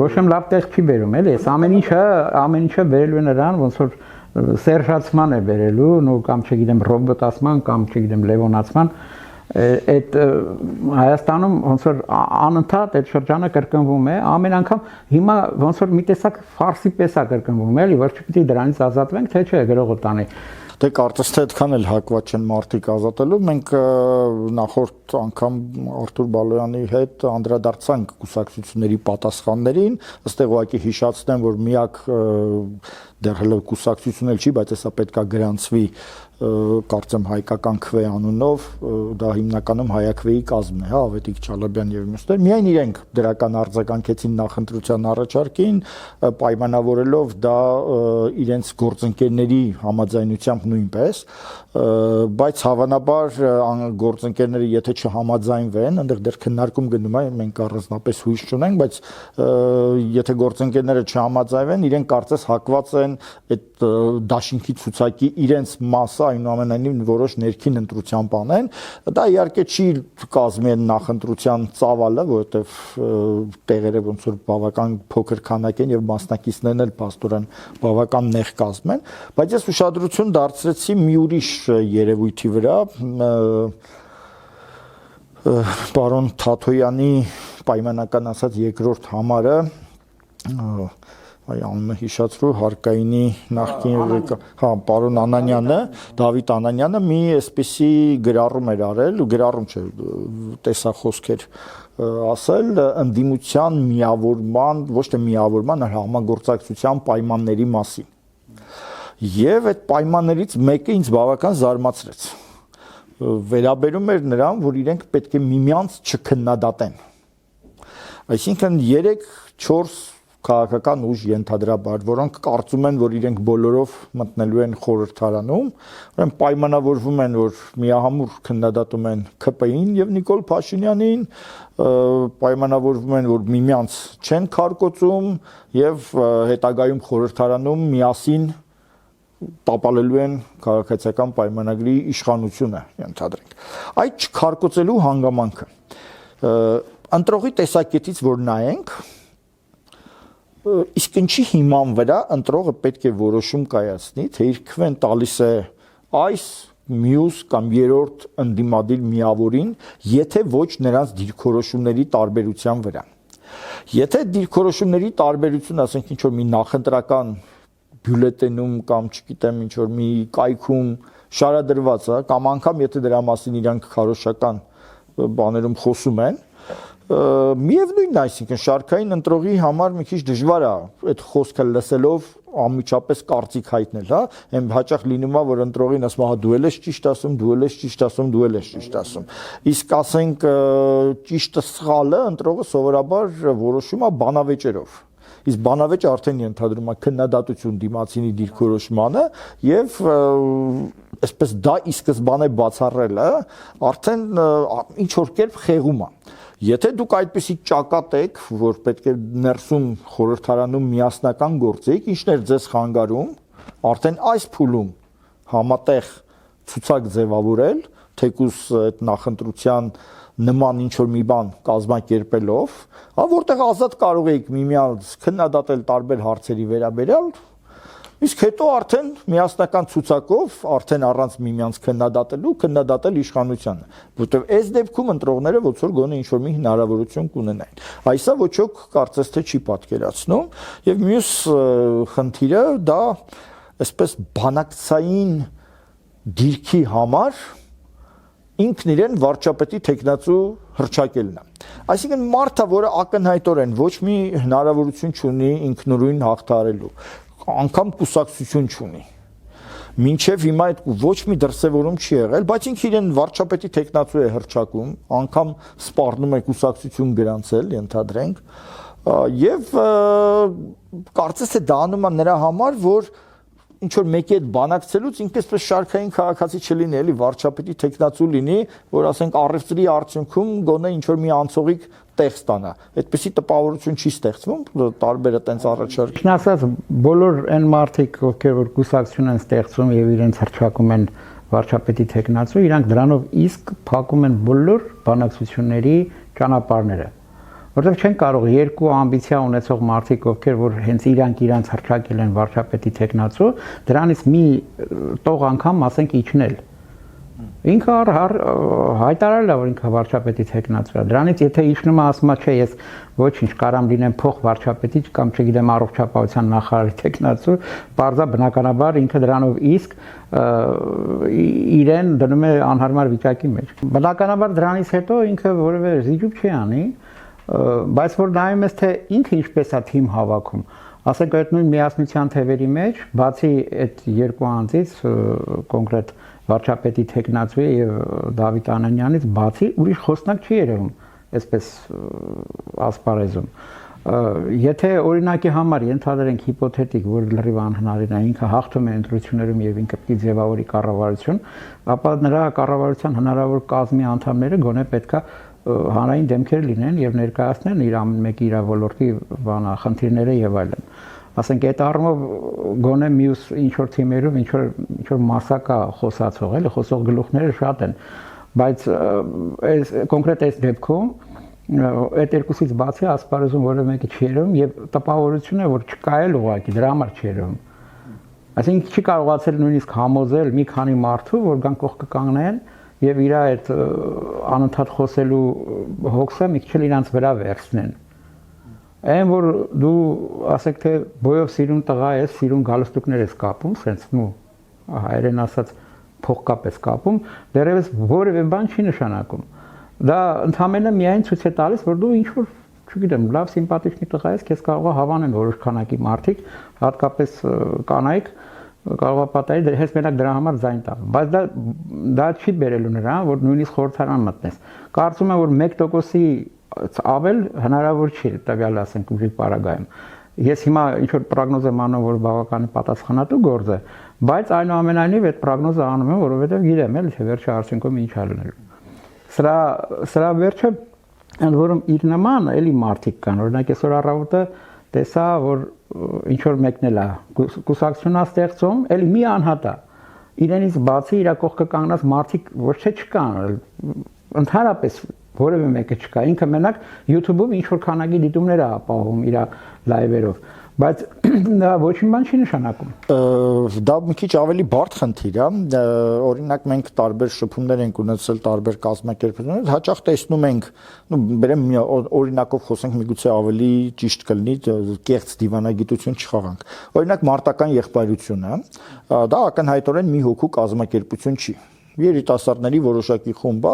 Ոչ եմ լավ տեղ չի բերում, էլի, այս ամեն ինչը բերելու է նրան, ոնց որ սերժացման է բերելու, նո կամ չգիտեմ ռոբոտացման կամ չգիտեմ լևոնացման, այդ Հայաստանում ոնց որ անընդհատ այդ շրջանը կրկնվում է, ամեն անգամ հիմա ոնց որ մի տեսակ ֆարսի պես է կրկնվում, էլի, որ չպիտի դրանից ազատվենք, թե չէ, գրողը տանի։ Դե կարծես թե այդքան էլ հակված չեն մարդիկ ազատելու, մենք նախորդ անգամ Արթուր Բալոյանի հետ անդրադարձանք կուսակցությունների պատասխաններին, ըստեղ ուղղակի հիշացնեմ, որ միակ դեռ հələ կուսակցություն էլ չի, բայց հեսա պետքա գրանցվի կարծեմ հայկական քվե անունով, դա հիմնականում հայաքվեի կազմն է, հա, Ավետիք Չալաբյան եւ մյուսներ, միայն իրենք դրական արձագանքեցին նախընտրության առաջարկին, պայմանավորելով դա իրենց գործընկերների համաձայնությամբ նույնպես, բայց հավանաբար գործընկերները եթե չհամաձայնվեն, այնտեղ դեռ քննարկում գնում է, մենք առանձնապես հույս չունենք, բայց եթե գործընկերները չհամաձայնվեն, իրենք կարծես հակված են այդ դաշինքի ցուցակի իրենց մասը այնուամենայնիվ որոշ ներքին ընտրությամբ անեն, դա իհարկե չի կազմի են նախընտրության ծավալը, որովհետև տեղերը ոնց որ բավական փոքր քանակ են եւ մասնակիցներն էլ փաստորեն բավական նեղ կազմ են, բայց ես ուշադրություն դարձրեցի մի ուրիշ երևույթի վրա, պարոն Թաթոյանի պայմանական ասած երկրորդ համարը այ անունը հիշացրու հարկայինի նախկին հա պարոն Անանյանը Դավիթ Անանյանը մի այսպիսի գրառում էր արել ու գրառում չէ տեսախոսքեր ասել ընդդիմության միավորման ոչ թե միավորման այլ համագործակցության պայմանների մասին եւ այդ պայմաններից մեկը ինձ բավական զարմացրեց վերաբերում էր նրան որ իրենք պետք է միմյանց չքննադատեն այսինքն 3-4 քաղաքական ուժ ենթադրաբար, որոնք կարծում են, որ իրենք բոլորով մտնելու են խորհրդարանում, ուրեմն պայմանավորվում են, որ միահամուռ քննադատում են ՔՊ-ին եւ Նիկոլ Փաշինյանին, պայմանավորվում են, որ միմյանց չեն քարկոծում եւ հետագայում խորհրդարանում միասին տապալելու են քաղաքացիական պայմանագրի իշխանությունը, ենթադրենք։ Այդ չքարկոծելու հանգամանքը ընտրողի տեսակետից որ նայենք, իսկ ինչի հիման վրա ընտրողը պետք է որոշում կայացնի, թե իր քվեն տալիս է այս մյուս կամ երրորդ ընդդիմադիր միավորին, եթե ոչ նրանց դիրքորոշումների տարբերության վրա։ Եթե դիրքորոշումների տարբերությունը, ասենք ինչ որ մի նախընտրական բյուլետենում կամ չգիտեմ ինչ որ մի կայքում շարադրված է, կամ անգամ եթե դրա մասին իրանք քարոշական բաներում խոսում են, միևնույնն է, այսինքն շարքային ընտրողի համար մի քիչ դժվար է այդ խոսքը լսելով անմիջապես կարծիք հայտնել, հա, այն հաճախ լինում է, որ ընտրողին ասում է, դու ես ճիշտ ասում, դու ես ճիշտ ասում, դու ես ճիշտ ասում։ Իսկ ասենք ճիշտը սխալը ընտրողը սովորաբար որոշում է բանավեճերով։ Իսկ բանավեճը արդեն ենթադրում է քննադատություն դիմացինի դիրքորոշմանը եւ այսպես դա ի սկզբանե բացառելը արդեն ինչ որ կերպ խեղում է։ Եթե դուք այդպեսի ճակատ եք, որ պետք է ներսում խորհրդարանում միասնական գործեք, ինչն էր ձեզ խանգարում, արդեն այս փուլում համատեղ ցուցակ ձևավորել, թեկուս այդ նախընտրության նման ինչ որ մի բան կազմակերպելով, որտեղ ազատ կարող եք միմյանց քննադատել տարբեր հարցերի վերաբերյալ, իսկ հետո արդեն միասնական ցուցակով, արդեն առանց միմյանց քննադատել իշխանությանը, որտեղ այս դեպքում ընտրողները ոնց որ գոնե ինչ որ մի հնարավորություն կունենային։ Այսա ոչ ոք կարծես թե չի պատկերացնում, եւ մյուս խնդիրը դա այսպես բանակցային դիրքի համար ինքն իրեն վարչապետի տեխնացու հրճակելն է։ Այսինքն մարդը, որը ակնհայտորեն ոչ մի հնարավորություն չունի ինքնուրույն հաղթահարելու, անգամ կուսակցություն չունի։ Մինչև հիմա այդ ոչ մի դրսևորում չի եղել, բայց ինքը իրեն վարչապետի տեխնացու է հրճակում, անգամ սպառնում է կուսակցություն գրանցել, ենթադրենք, եւ կարծես թե դա անում է նրա համար, որ ինչ որ մեկի հետ բանակցելուց ինքը այսպես շարքային քաղաքացի չլինի, էլի վարչապետի տեխնացու լինի, որ ասենք առևտրի արդյունքում գոնե ինչ որ մի անցողիկ տեղ ստանա։ Այդպեսի տպավորություն չի ստեղծվում, տարբերը տենց առաջարկ։ Ինչն ասած, բոլոր այն մարդիկ, ովքեր որ կուսակցություն են ստեղծում եւ իրենց հրճակում են վարչապետի տեխնացու, իրանք դրանով իսկ փակում են բոլոր բանակցությունների ճանապարհները։ Որտեղ չեն կարող երկու ամբիցիա ունեցող մարդիկ, ովքեր որ հենց իրանք հրճակել են վարչապետի տեխնացու, դրանից մի տող անգամ ասենք իջնել։ Ինքը հայտարարել է, որ ինքը վարչապետի տեխնացու է։ Դրանից եթե իջնում է, ասում է, չէ, ես ոչինչ կարամ լինեմ փոխ վարչապետի կամ չգիտեմ առողջապահության նախարարի տեխնացու, բարձա բնականաբար ինքը դրանով իսկ իրեն դնում է անհարմար վիճակի մեջ։ Բնականաբար դրանից հետո ինքը որևէ զիջում չի անի, բայց որ նայում ես թե ինքը ինչպես է թիմ հավաքում, ասենք այդ նույն միասնության թևերի մեջ, բացի այդ երկու անձից, կոնկրետ վարչապետի տեխնացուի եւ Դավիթ Անանյանից բացի ուրիշ խոսնակ չի երևում, այսպես ասպարեզում։ Եթե օրինակի համար ենթադրենք հիպոթետիկ, որ լրիվ անհնարին է, ինքը հաղթում է ընտրություններում եւ ինքը պիտի ձևավորի կառավարություն, ապա նրա կառավարության հնարավոր կազմի անդամները գոնե պետքա հանրային դեմքեր լինեն եւ ներկայացնեն իր ամեն մեկի իր ոլորտի խնդիրները եւ այլն։ Ասենք այդ առումով գոնե մյուս ինչ որ թիմերում ինչ որ մասակա խոսացող, էլի խոսող գլուխները շատ են, բայց այս կոնկրետ այս դեպքում այդ երկուսից բացի ասպարեզում որևէ մեկը չի երևում եւ տպավորությունը որ չկա էլ ուղղակի դրա համար չի երևում։ Այսինքն չի կարողացել նույնիսկ համոզել մի քանի մարդու, որ գան կողքը կանգնեն եւ իր այդ անընդհատ խոսելու հոգսը մի քիչ իրանց վրա վերցնեն։ Այն որ դու ասեք թե բոյով սիրուն տղա ես, սիրուն գալստուկներ ես կապում, sense նու հայերեն ասած փողկապ ես կապում, դեռևս որևէ բան չի նշանակում։ Դա ընդհանրապես միայն ցույց է տալիս, որ դու ինչ որ, չգիտեմ, լավ սիմպաթիկ մի տղա ես, քեզ կարող է հավանեն որոշ քանակի մարդիկ, հատկապես կանայք կարող է պատահի հենց մենակ դրա համար ձայն տալ, բայց դա չի բերելու նրան, որ նույնիսկ խորհրդարան մտնես։ Կարծում եմ, որ 1%-ի ավել հնարավոր չի տվյալ ասենք ուժի պարագայում։ Ես հիմա ինչ որ պրոգնոզ եմ անում, որ բավականին պատասխանատու գործ է, բայց այնուամենայնիվ այդ պրոգնոզը անում եմ, որովհետև գիտեմ էլ թե վերջի արդյունքում ինչ է լինելու։ Սրա վերջը ընդ որում իր նման էլի մարդիկ կան, օրինակ այսօր առավոտը տեսա, որ ինչ որ մեկնել է կուսակցությունա ստեղծում, էլ մի անհատ է։ Իրենից բացի իր կողքը կանգնած մարդիկ ոչ թե չկան, ընդհանրապես որևէ մեկը չկա։ Ինքը մենակ YouTube-ում ինչ որ քանակի դիտումներ է ապահովում իր լայվերով, բայց դա ոչ մի բան չի նշանակում։ Դա մի քիչ ավելի բարդ խնդիր է, օրինակ մենք տարբեր շփումներ ենք ունեցել տարբեր կազմակերպություններ, հաճախ տեսնում ենք, բերեմ օրինակով խոսենք, միգուցե ավելի ճիշտ կլինի, կեղծ դիվանագիտություն չխաղանք։ Օրինակ մարտական եղբայրությունը, դա ակնհայտորեն մի հոգու կազմակերպություն չի։ Երիտասարդների որոշակի խումբ է,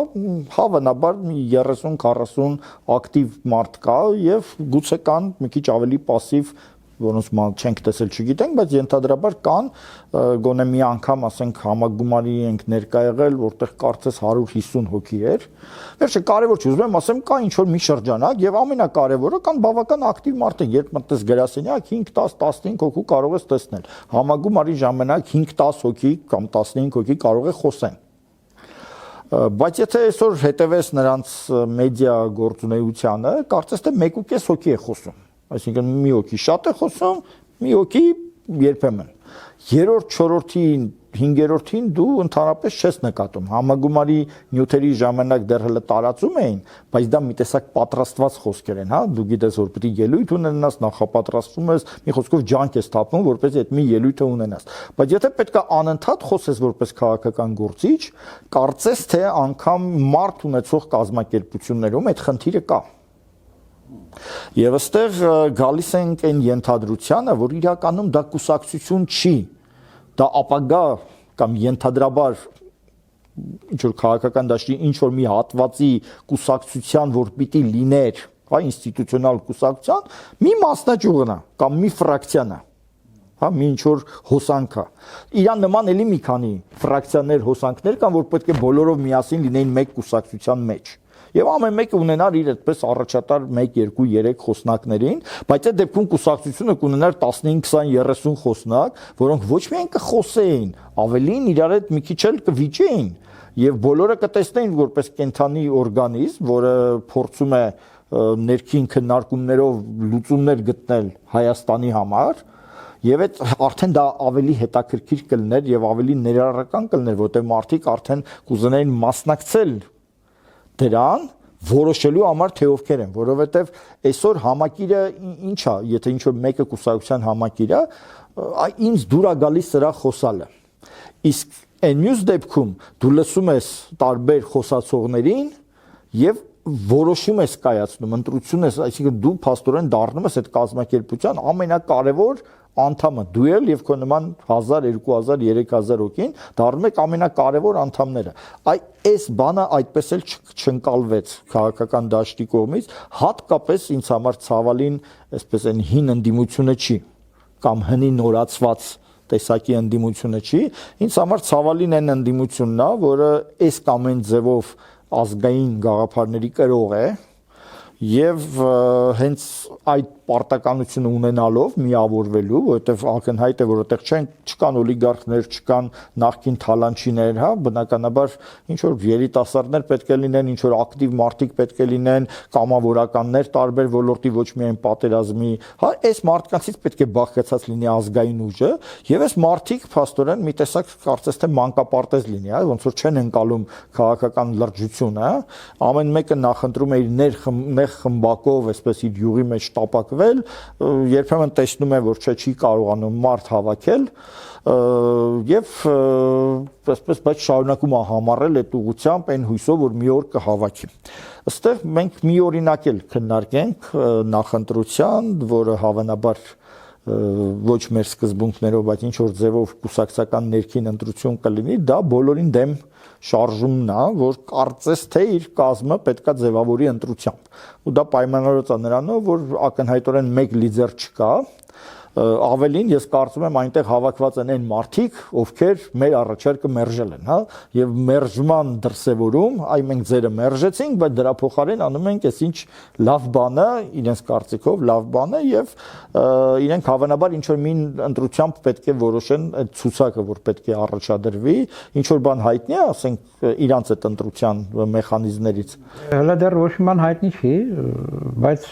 հավանաբար 30-40 ակտիվ մարդ կա եւ գուցե կան մի քիչ ավելի пассив, որոնց չենք տեսել, չգիտենք, բայց ենթադրաբար կան գոնե մի անգամ, ասենք, համագումարի ենք ներկա եղել, որտեղ կարծես 150 հոգի էր։ Վերջը կարևոր չի, ուզում եմ ասեմ, կա ինչ որ մի շրջանակ եւ ամենակարևորը կան բավական ակտիվ մարդիկ, երբ մտնես գրասենյակ 5-10-15 հոգու կարող ես տեսնել։ Համագումարի ժամանակ 5-10 հոգի կամ 15 հոգի կարող է խոսեն։ Բայց եթե այսօր հետևես նրանց մեդիա գործունեությանը, կարծես թե 1.5 հոգի է խոսում։ Այսինքն մի հոգի շատ է խոսում, մի հոգի երբեմն։ Երրորդ, չորրորդին, հինգերորդին դու ընդհանրապես չես նկատում։ Համագումարի նյութերի ժամանակ դեռ հələ տարածում էին, բայց դա մի տեսակ պատրաստված խոսքեր են, հա, դու գիտես որ պետք է ելույթ ունենաս, նախապատրաստվում ես, մի խոսքով ջանք ես թափում, որպեսզի այդ մի ելույթը ունենաս։ Բայց եթե պետքա անընդհատ խոսես որպես քաղաքական գործիչ, կարծես թե անգամ մարդ ունեցող կազմակերպություններում այդ խնդիրը կա։ Եվ այստեղ գալիս ենք այն ենթադրությանը, որ իրականում դա կուսակցություն չի, դա ապագա կամ ենթադրաբար ինչ որ քաղաքական դաշտի ինչ որ մի հատվածի կուսակցության, որ պիտի լիներ, հա, ինստիտուցիոնալ կուսակցության, մի մասնաճյուղն է կամ մի ֆրակցիան է, հա, մի ինչ որ հոսանք է։ Իրան նման էլի մի քանի ֆրակցիաներ, հոսանքներ կան, որ պետք է բոլորով միասին լինեին մեկ կուսակցության մեջ։ Եվ ամեն մեկը ունենար իր այդպես առաջատար 1, 2, 3 խոսնակներին, բայց այդ դեպքում կուսակցությունը կունենար 15, 20, 30 խոսնակ, որոնք ոչ միայն կխոսեին, ավելին իրար հետ մի քիչ էլ կվիճեին, եւ բոլորը կտեսնեին որպես կենթանի օրգանիզմ, որը փորձում է ներքին քննարկումներով լուծումներ գտնել Հայաստանի համար, եւ այդ արդեն դա ավելի հետաքրքիր կլներ եւ ավելի ներառական կլներ, որտեղ մարդիկ արդեն կուզենային մասնակցել դրան որոշելու համար թե ովքեր են, որովհետև այսօր համակիրը ինչ է, եթե ինչ որ մեկը կուսակցության համակիր է, ինձ դուր է գալիս սրա խոսալը։ Իսկ այն մյուս դեպքում դու լսում ես տարբեր խոսացողներին եւ որոշում ես կայացնում, ընտրություն ես, այսինքն դու փաստորեն դառնում ես այդ կազմակերպության ամենակարևոր անդամը, դու եւ քո նման 1000, 2000, 3000 հոգին դառնում եք ամենակարևոր անդամները։ Այս բանը այդպես էլ չընկալվեց քաղաքական դաշտի կողմից, հատկապես ինձ համար ցավալին, այսպես այն հին ընդդիմությունը չի, կամ հնի նորացված տեսակի ընդդիմությունը չի, ինձ համար ցավալին այն ընդդիմությունն է, որը այս կամ այն ձևով ազգային գաղափարների կրող է եւ հենց այդ պարտականությունը ունենալով միավորվելու, որովհետեւ ակնհայտ է, որ այդտեղ չկան օլիգարխներ, չկան նախկին թալանչիներ, հա, բնականաբար ինչ որ երիտասարդներ պետք է լինեն, ինչ որ ակտիվ մարդիկ պետք է լինեն, կամավորականներ տարբեր ոլորտի, ոչ միայն պատերազմի, հա, այս մարդկանցից պետք է բաղկացած լինի ազգային ուժը, եւ այս մարդիկ փաստորեն մի տեսակ կարծես թե մանկապարտեզ լինի, հա, ոնց որ չեն ընկալում քաղաքական լրջությունը, ամեն մեկը նախընտրում է իր խմբակով, այսպես իր յուղի մեջ տապակվել, երբեմն տեսնում է, որ չի կարողանում մարդ հավաքել եւ այսպես բայց շարունակում է համառել այդ ուղղությամբ այն հույսով, որ մի օր կհավաքի։ Այստեղ մենք մի օրինակ էլ քննարկենք նախընտրության, որը հավանաբար ոչ մեր սկզբունքներով, բայց ինչ որ ձևով կուսակցական ներքին ընտրություն կլինի, դա բոլորին դեմ շարժումն է, որ կարծես թե իր կազմը պետքա ձևավորի ընտրությամբ։ Ու դա պայմանավորված է նրանով, որ ակնհայտորեն մեկ լիդեր չկա, ավելին ես կարծում եմ այնտեղ հավաքված են այն մարդիկ, ովքեր մեր առաջարկը մերժել են, հա, եւ մերժման դրսեւորում, այ մենք ձերը մերժեցինք, բայց դրա փոխարեն անում ենք այսինչ լավ բանը, իրենց կարծիքով լավ բանը եւ իրենք հավանաբար ինչ որ մի ընտրությամբ պետք է որոշեն այդ ցուցակը, որ պետք է առաջադրվի, ինչ որ բան հայտնի է, ասենք իրանց այդ ընտրության մեխանիզմներից։ Հələ դեռ ոչ մի բան հայտնի չի, բայց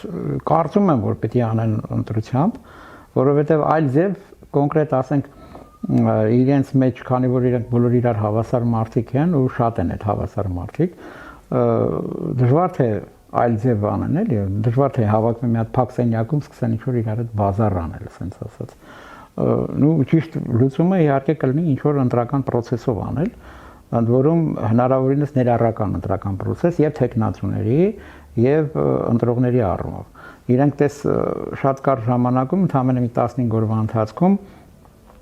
կարծում եմ, որ պետք է անեն ընտրությամբ որովհետև այլ ձև կոնկրետ ասենք իրենց մեջ, քանի որ իրենք բոլոր իրար հավասար մարդիկ են ու շատ են այդ հավասար մարդիկ, դժվար թե այլ ձև անեն, էլի, դժվար թե հավաքվեն մի հատ փակ սենյակում սկսեն ինչ-որ իրար հետ բազար անել, ասենց ասած։ Նու ճիշտ լուծումը իհարկե կլինի ինչ-որ ընտրական process-ով անել, ընդ որում հնարավորինս ներառական ընտրական process եւ տեխնացուների եւ ընտրողների առումով։ Իրենք դες շատ կարճ ժամանակում, ընդամենը մի 15 օրվա ընթացքում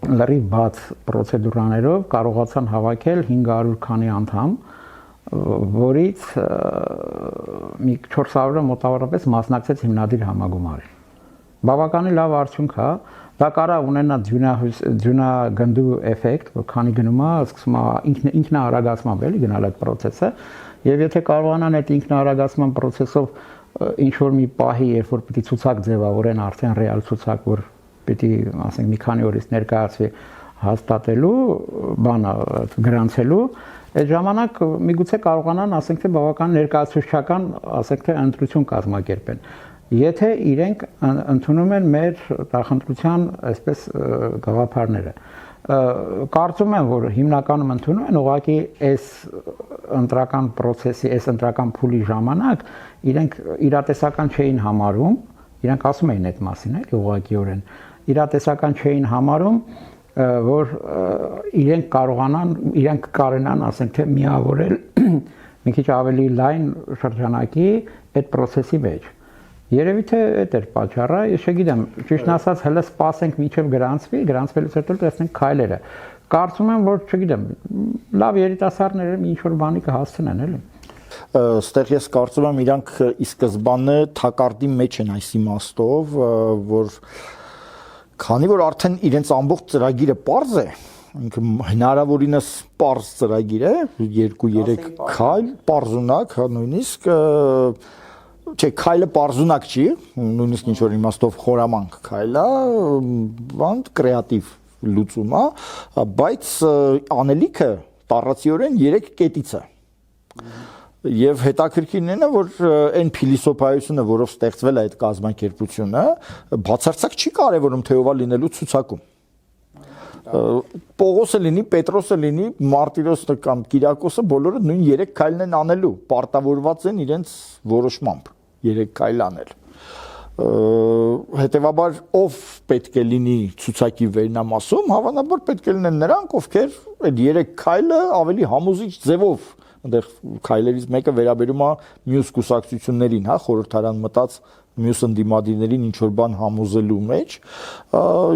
լրիվ բաց պրոցեդուրաներով կարողացան հավաքել 500 քանի անդամ, որից մի 400-ը մոտավորապես մասնակցեց հիմնադիր համագումարին։ Բավականին լավ արդյունք է, դա կարող ունենա ձյունագնդու էֆեկտ, որ քանի գնում է, սկսում է ինքնաարագացմամբ էլի գնալ այդ process-ը, եւ եթե կարողանան այդ ինքնաարագացման process-ով ինչ որ մի պահի, երբ որ պիտի ցուցակ ձևավորեն արդեն ռեալ ցուցակ, որ պիտի, ասենք, մի քանի օրից ներկայացվի հաստատելու, բանը գրանցելու, այդ ժամանակ միգուցե կարողանան, ասենք, թե բավական ներկայացուցչական, ասենք, թե ընտրություն կազմակերպեն։ Եթե իրենք ընդունում են մեր նախընտրության, այսպես գաղափարները, կարծում եմ, որ հիմնականում ընդունում են ուղղակի այս ընտրական process-ի, այս ընտրական փուլի ժամանակ իրենք իրատեսական չէին համարում, իրենք ասում էին այդ մասին, էլի ուղղակիորեն, իրատեսական չէին համարում, որ իրենք կարողանան, ասենք, թե միավորել մի քիչ ավելի լայն շրջանակի այդ process-ի մեջ։ Երևի թե այդ էր պատճառը, ես չգիտեմ, ճիշտն ասած, հələ սպասենք մինչև գրանցվի, գրանցվելուց հետո տեսնենք քայլերը։ Կարծում եմ, որ չգիտեմ, լավ երիտասարդները ինչ որ բանի կհասցնեն, էլի։ Ստեղ ես կարծում եմ իրանք ի սկզբանե թակարդի մեջ են այս իմաստով, որ քանի որ արդեն իրենց ամբողջ ծրագիրը պարզ է, հնարավորինս պարզ ծրագիր է, 2-3 քայլ, պարզունակ, նույնիսկ չէ, քայլը պարզունակ չի, նույնիսկ ինչ որ իմաստով խորամանկ քայլ է, բանտ կրեատիվ լուծում է, բայց անելիքը տառացիորեն 3 կետից է։ Եվ հետաքրքիրն է, որ այն փիլիսոփայությունը, որով ստեղծվել է այդ կազմակերպությունը, բացարձակ չի կարևորում թե ով է լինելու ցուցակում։ Պողոսը լինի, Պետրոսը լինի, Մարտիրոսը կամ Կիրակոսը բոլորը նույն 3 քայլն են անելու, պարտավորված են իրենց որոշմամբ 3 քայլ անել։ Հետևաբար ով պետք է լինի ցուցակի վերնամասում, հավանաբար պետք է լինեն նրանք, ովքեր այդ 3 քայլը ավելի համոզիչ ձևով այնտեղ քայլերից մեկը վերաբերում է մյուս կուսակցություններին, հա, խորհրդարան մտած մյուս ընդդիմադիրներին ինչ որ բան համոզելու մեջ,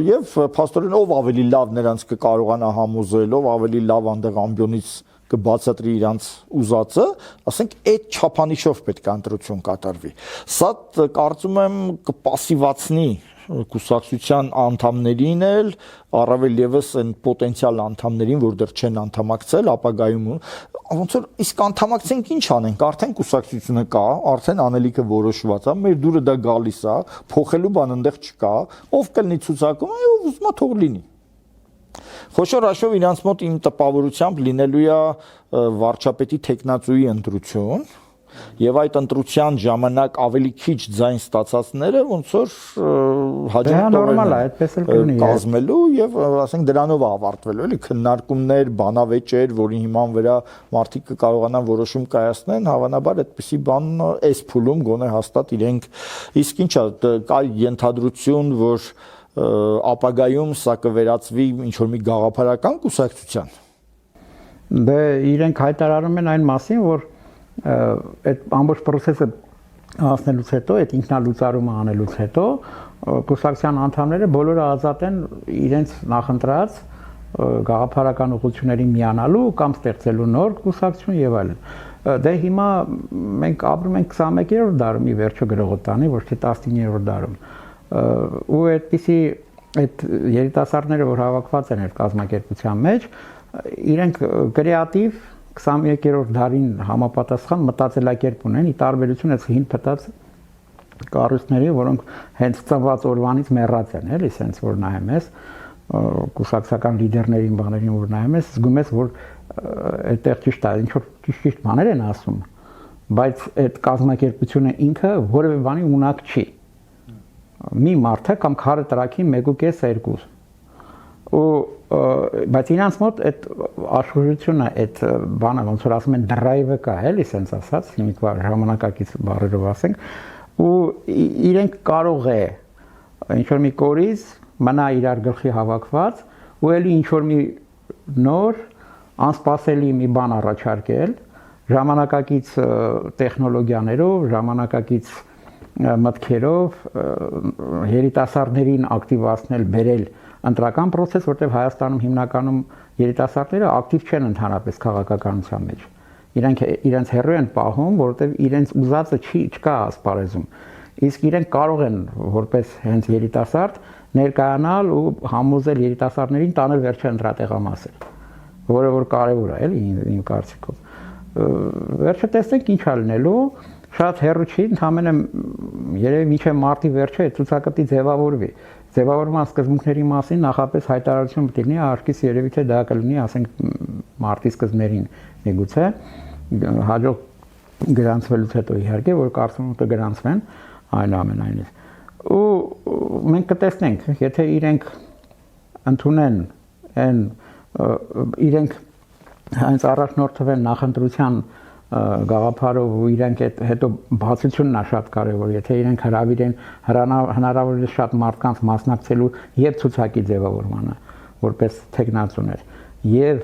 եւ փաստորեն ով ավելի լավ նրանց կկարողանա համոզել, ով ավելի լավ այնտեղ ամբիոնից կբացատրի իրանց ուզածը, ասենք այդ չափանիշով պետք է ընտրություն կատարվի։ Սա կարծում եմ կպասիվացնի կուսակցության անդամներին էլ, առավել եւս այն պոտենցիալ անդամներին, որ դեռ չեն անդամակցել, ապագայում ոնց որ իսկ անդամակցենք ինչ անենք, արդեն կուսակցությունը կա, արդեն անելիքը որոշված է, մեր դուրը դա գալիս է, փոխելու բան այնտեղ չկա, ով կլինի ցուցակում, ով ուզում է թող լինի։ Խոշոր հաշվով իրանց մոտ իմ տպավորությամբ լինելու է վարչապետի տեխնացուի ընտրություն, եւ այդ ընտրության ժամանակ ավելի քիչ ձայն ստացածները ոնց որ հաջողություն կազմելու եւ ասենք դրանով ավարտվելու էլի քննարկումներ, բանավեճեր, որի հիման վրա մարդիկ կկարողանան որոշում կայացնեն, հավանաբար այդպիսի բան այս փուլում գոնե հաստատ իրենք իսկ ինչա կա ենթադրություն, որ ապագայում սա կվերածվի ինչ որ մի գաղափարական կուսակցության։ Դե իրենք հայտարարում են այն մասին, որ այդ ամբողջ process-ը հասնելուց հետո, այդ ինքնալուծարումը անելուց հետո կուսակցության անդամները բոլորը ազատ են իրենց նախընտրած գաղափարական ուղղություններին միանալու կամ ստեղծելու նոր կուսակցություն եւ այլն։ Դե հիմա մենք ապրում ենք 21-րդ դարում, ի վերջո գրողոտանի, ոչ թե 19-րդ դարում։ Ու այդպիսի այդ երիտասարդները, որ հավաքված են այդ կազմակերպության մեջ, իրենք կրեատիվ 21-րդ դարին համապատասխան մտածելակերպ ունեն, ի տարբերություն այս հին փտած կառույցների, որոնք հենց ծնված օրվանից մեռած են, էլի, sense որ նայում ես կուսակցական լիդերներին, բաներին որ նայում ես, զգում ես, որ այդտեղ ճիշտ է, ինչ որ ճիշտ բաներ են ասում, բայց այդ կազմակերպությունը ինքը որևէ բանի ունակ չի։ մի մարդը կամ քարը տրակի 1.5-2 ու բայց իրանց մոտ այդ աշխուժությունը այդ բանը ոնց որ ասում են drive-ը կա էլի sense ասած հիմիկվա ժամանակակից բառերով ասենք ու իրենք կարող է ինչ որ մի կորիզ մնա իրար գլխի հավաքված ու էլի ինչ որ մի նոր անսպասելի մի բան առաջարկել ժամանակակից տեխնոլոգիաներով ժամանակակից մտքերով երիտասարդներին ակտիվացնել բերել ընտրական process, որտեղ Հայաստանում հիմնականում երիտասարդները ակտիվ չեն ընդհանրապես քաղաքականության մեջ։ Իրենց հեռու են պահում, որտեղ իրենց ուզածը չկա ասպարեզում։ Իսկ իրենք կարող են որպես հենց երիտասարդ ներկայանալ ու համոզել երիտասարդներին տանել վերջը ընտրատեղամասեր, որը որ կարևոր է, էլի իմ կարծիքով։ Վերջը տեսնենք ինչ է լինելու, շատ հեռու չի, ընդհանրապես երևի մինչև մարտի վերջը այդ ցուցակտի ձևավորվի։ Ձևավորման սկզբունքների մասին նախապես հայտարարություն պետք է լինի, արկից երևի թե դա կլինի, ասենք մարտի սկզբներին միգուցե հաջող գրանցվելուց հետո իհարկե, որ կարծում եմ կգրանցվեն այնուամենայնիվ։ Ու մենք կտեսնենք, եթե իրենք ընդունեն այն իրենք հենց առաջնորդվեն նախընտրության գաղափարով ու իրենք հետո բացությունն է շատ կարևոր, եթե իրենք հրավիրեն հնարավորինս շատ մարդկանց մասնակցելու եւ ցուցակի ձևավորմանը, որպես թեկնածուներ, եւ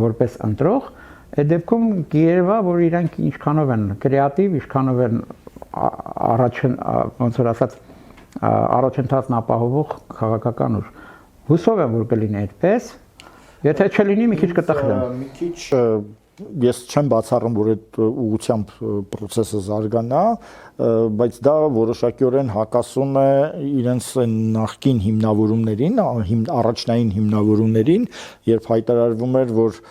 որպես ընտրող, այդ դեպքում կերևա, որ իրենք ինչքանով են կրեատիվ, ինչքանով են ոնց որ ասած առաջընթացն ապահովող քաղաքական ուժ։ Հուսով եմ, որ կլինի այդպես, եթե չլինի, մի քիչ կտխրեմ։ Մի քիչ ես չեմ բացառում, որ այդ ուղղությամբ process-ը զարգանա, բայց դա որոշակիորեն հակասում է իրենց նախկին հիմնավորումներին, առաջնային հիմնավորումներին, երբ հայտարարվում էր, որ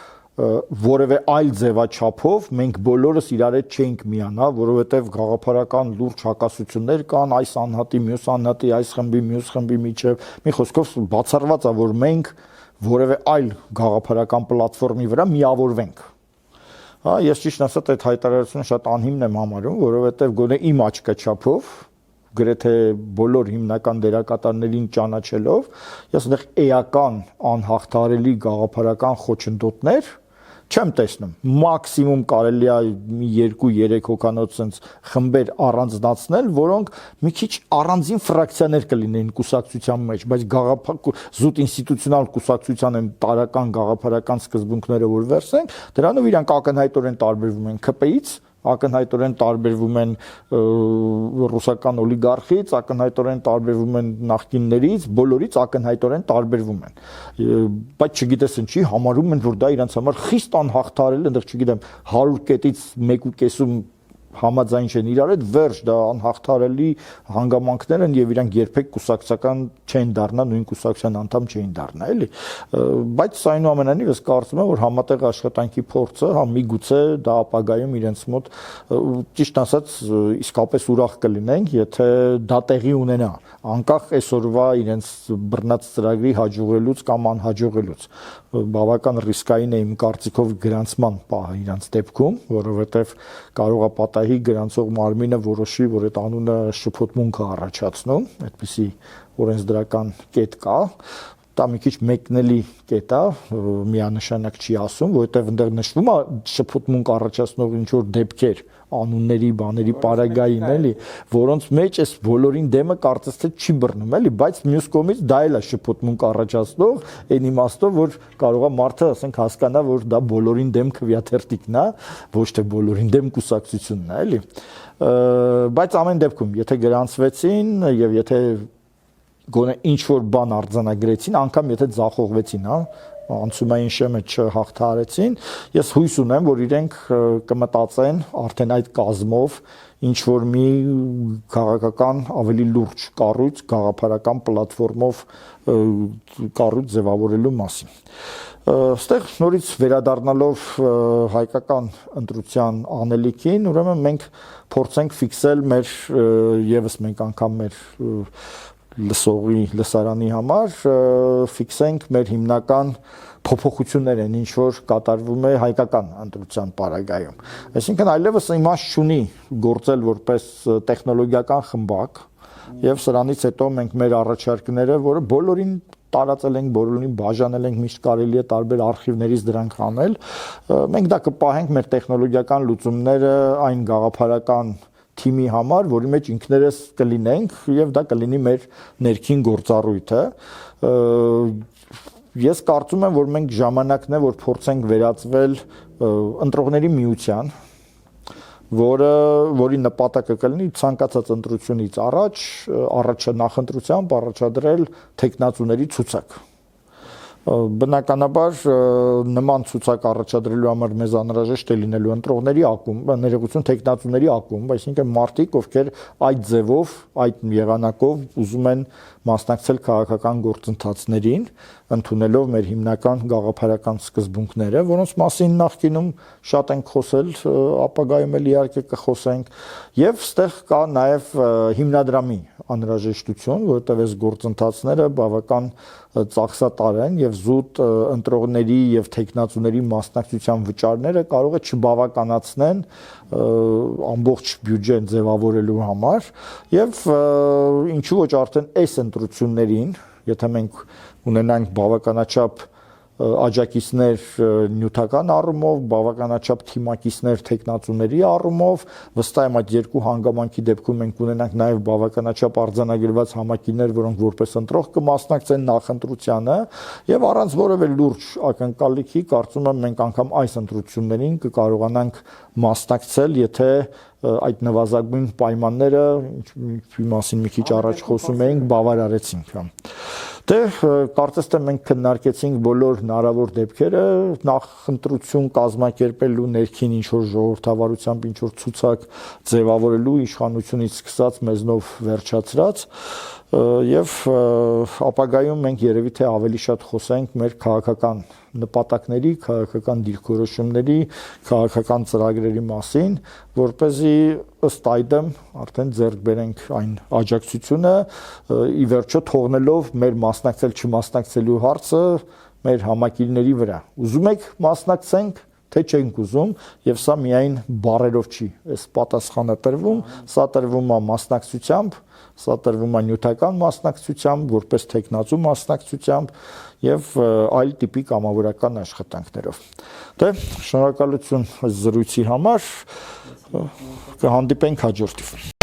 որևէ այլ ձևաչափով մենք բոլորս իրար հետ չենք միանա, որովհետև գաղափարական լուրջ հակասություններ կան այս անհատի, մյուս անհատի, այս խմբի, մյուս խմբի միջև, մի խոսքով բացառված է, որ մենք որևէ այլ գաղափարական պլատֆորմի վրա միավորվենք։ Հա, ես ճիշտ ասած այդ հայտարարությունը շատ անհիմն եմ համարում, որովհետև գոնե իմ աչքաչափով գրեթե բոլոր հիմնական դերակատարներին ճանաչելով, ես այնտեղ էական անհաղթահարելի գաղափարական խոչընդոտներ չեմ տեսնում։ Մաքսիմում կարելի է մի 2-3 հոգանոց sense խմբեր առանձնացնել, որոնք մի քիչ առանձին ֆրակցիաներ կլինեին կուսակցության մեջ, բայց զուտ ինստիտուցիոնալ կուսակցության են տարական գաղափարական սկզբունքները որ վերցնենք, դրանով իրանք ակնհայտորեն տարբերվում են ԿՊ-ից, ակնհայտորեն տարբերվում են ռուսական օլիգարխից, ակնհայտորեն տարբերվում են նախկիններից, բոլորից ակնհայտորեն տարբերվում են։ Բայց չգիտես ինչի համարում են, որ դա իրենց համար խիստ անհաղթահարել, այնտեղ չգիտեմ 100 կետից 1.5-ում համաձայն չեն իրար հետ, վերջ դա անհաղթահարելի հանգամանքներ են եւ իրանք երբեք կուսակցական չեն դառնա, նույն կուսակցության անդամ չեն դառնա, էլի։ Բայց այնուամենայնիվ ես կարծում եմ, որ համատեղ աշխատանքի փորձը, հա միգուցե դա ապագայում իրենց մոտ ճիշտ ասած իսկապես ուրախ կլինենք, եթե դա տեղի ունենա, անկախ այսօրվա իրենց բռնած ծրագրի հաջողելուց կամ անհաջողելուց։ Բավական ռիսկային է իմ կարծիքով գրանցման պահը իրենց դեպքում, որովհետեւ կարող է պատահի գրանցող մարմինը որոշի, որ այդ անունը շփոթմունք է առաջացնում, այդպիսի օրենսդրական կետ կա, դա մի քիչ մեկնելի կետ է, միանշանակ չի ասում, որովհետև այնտեղ նշվում է շփոթմունք առաջացնող ինչ որ դեպքեր, անունների, բաների պարագային, էլի, որոնց մեջ այս բոլորին դեմը կարծես թե չի բռնում, էլի, բայց մյուս կողմից դա էլ է շփոթմունք առաջացնող, այն իմաստով, որ կարող է մարդը, ասենք, հասկանա, որ դա բոլորին դեմ քվեաթերթիկն է, ոչ թե բոլորին դեմ կուսակցությունն է, էլի։ Բայց ամեն դեպքում, եթե գրանցվեցին եւ եթե գոնե ինչ որ բան արձանագրեցին, անգամ եթե ձախողվեցին, հա, անցումային շեմը չհաղթահարեցին, ես հույս ունեմ, որ իրենք կմտածեն արդեն այդ կազմով ինչ որ մի քաղաքական ավելի լուրջ կառույց, գաղափարական պլատֆորմով կառույց ձևավորելու մասին։ Այստեղ նորից վերադառնալով հայկական ընտրության անելիքին, ուրեմն մենք փորձենք ֆիքսել մեր եւս մենք անգամ մեր լսարանի համար ֆիքսենք մեր հիմնական փոփոխություններ են, ինչ որ կատարվում է հայկական ընտրության պարագայում։ Այսինքն այլևս իմաստ չունի գործել որպես տեխնոլոգիական խմբակ, եւ սրանից հետո մենք մեր առաջարկները, որը բոլորին տարածել ենք, բոլորին բաժանել ենք, միշտ կարելի է տարբեր արխիվներից դրանք անել, մենք դա կպահենք մեր տեխնոլոգիական լուծումները այն գաղափարական թիմի համար, որի մեջ ինքներս կլինենք եւ դա կլինի մեր ներքին գործառույթը։ Ես կարծում եմ, որ մենք ժամանակն է, որ փորձենք վերածվել ընտրողների միության, որի նպատակը կլինի ցանկացած ընտրությունից առաջ նախընտրությամբ առաջադրել տեխնացուների ցուցակ։ Բնականաբար նման ցուցակ առաջադրելու համար մեզ անհրաժեշտ է լինելու ընտրողների ակումբ, ներողություն տեխնացուների ակումբ, այսինքն մարդիկ, ովքեր այդ ձևով, այդ եղանակով ուզում են մասնակցել քաղաքական գործընթացներին, ընդունելով մեր հիմնական գաղափարական սկզբունքները, որոնց մասին նախկինում շատ ենք խոսել, ապագայում էլ իհարկե կխոսենք, եւ ստեղ կա նաեւ հիմնադրամի անհրաժեշտություն, որովհետեւ այս գործընթացները բավական ծախսատար են եւ զուտ ընտրողների եւ տեխնացուների մասնակցության վճարները կարող է չբավականացնեն ամբողջ բյուջեն ձևավորելու համար եւ ինչու ոչ արդեն այս ընտրություններին, եթե մենք ունենանք բավականաչափ աջակիցներ նյութական առումով, բավականաչափ թիմակիցներ տեխնացուների առումով, վստահ եմ այդ երկու հանգամանքի դեպքում մենք ունենանք նաև բավականաչափ արձանագրված համակիրներ, որոնք որպես ընտրող կմասնակցեն նախընտրությանը, եւ առանց որևէ լուրջ ակնկալիքի կարծում եմ մենք անգամ այս ընտրություններին կկարողանանք մասնակցել, եթե այդ նվազագույն պայմանները, ինչի մասին մի քիչ առաջ խոսում էինք, բավարարեցինք։ Դե կարծես թե մենք քննարկեցինք բոլոր հնարավոր դեպքերը, նախընտրություն կազմակերպելու ներքին ինչ-որ ժողովրդավարությամբ ինչ-որ ցուցակ ձևավորելու իշխանությունից սկսած մեզնով վերջացրած եւ ապագայում մենք երևի թե ավելի շատ խոսենք մեր քաղաքական նպատակների, քաղաքական դիրքորոշումների, քաղաքական ծրագրերի մասին, որպեսզի ըստ այդմ արդեն ձեռք բերենք այն աջակցությունը, ի վերջո թողնելով մեր մասնակցել չմասնակցելու հարցը մեր համակիրների վրա։ Ուզում եք մասնակցենք, թե չենք ուզում, եւ սա միայն բառերով չի, այս պատասխանը տրվում, սա տրվում է մասնակցությամբ, սա տրվում է նյութական մասնակցությամբ, որպես տեխնացու մասնակցությամբ եւ այլ տիպի կամավորական աշխատանքներով։ Դե շնորհակալություն այս զրույցի համար, կհանդիպենք հաջորդիվ։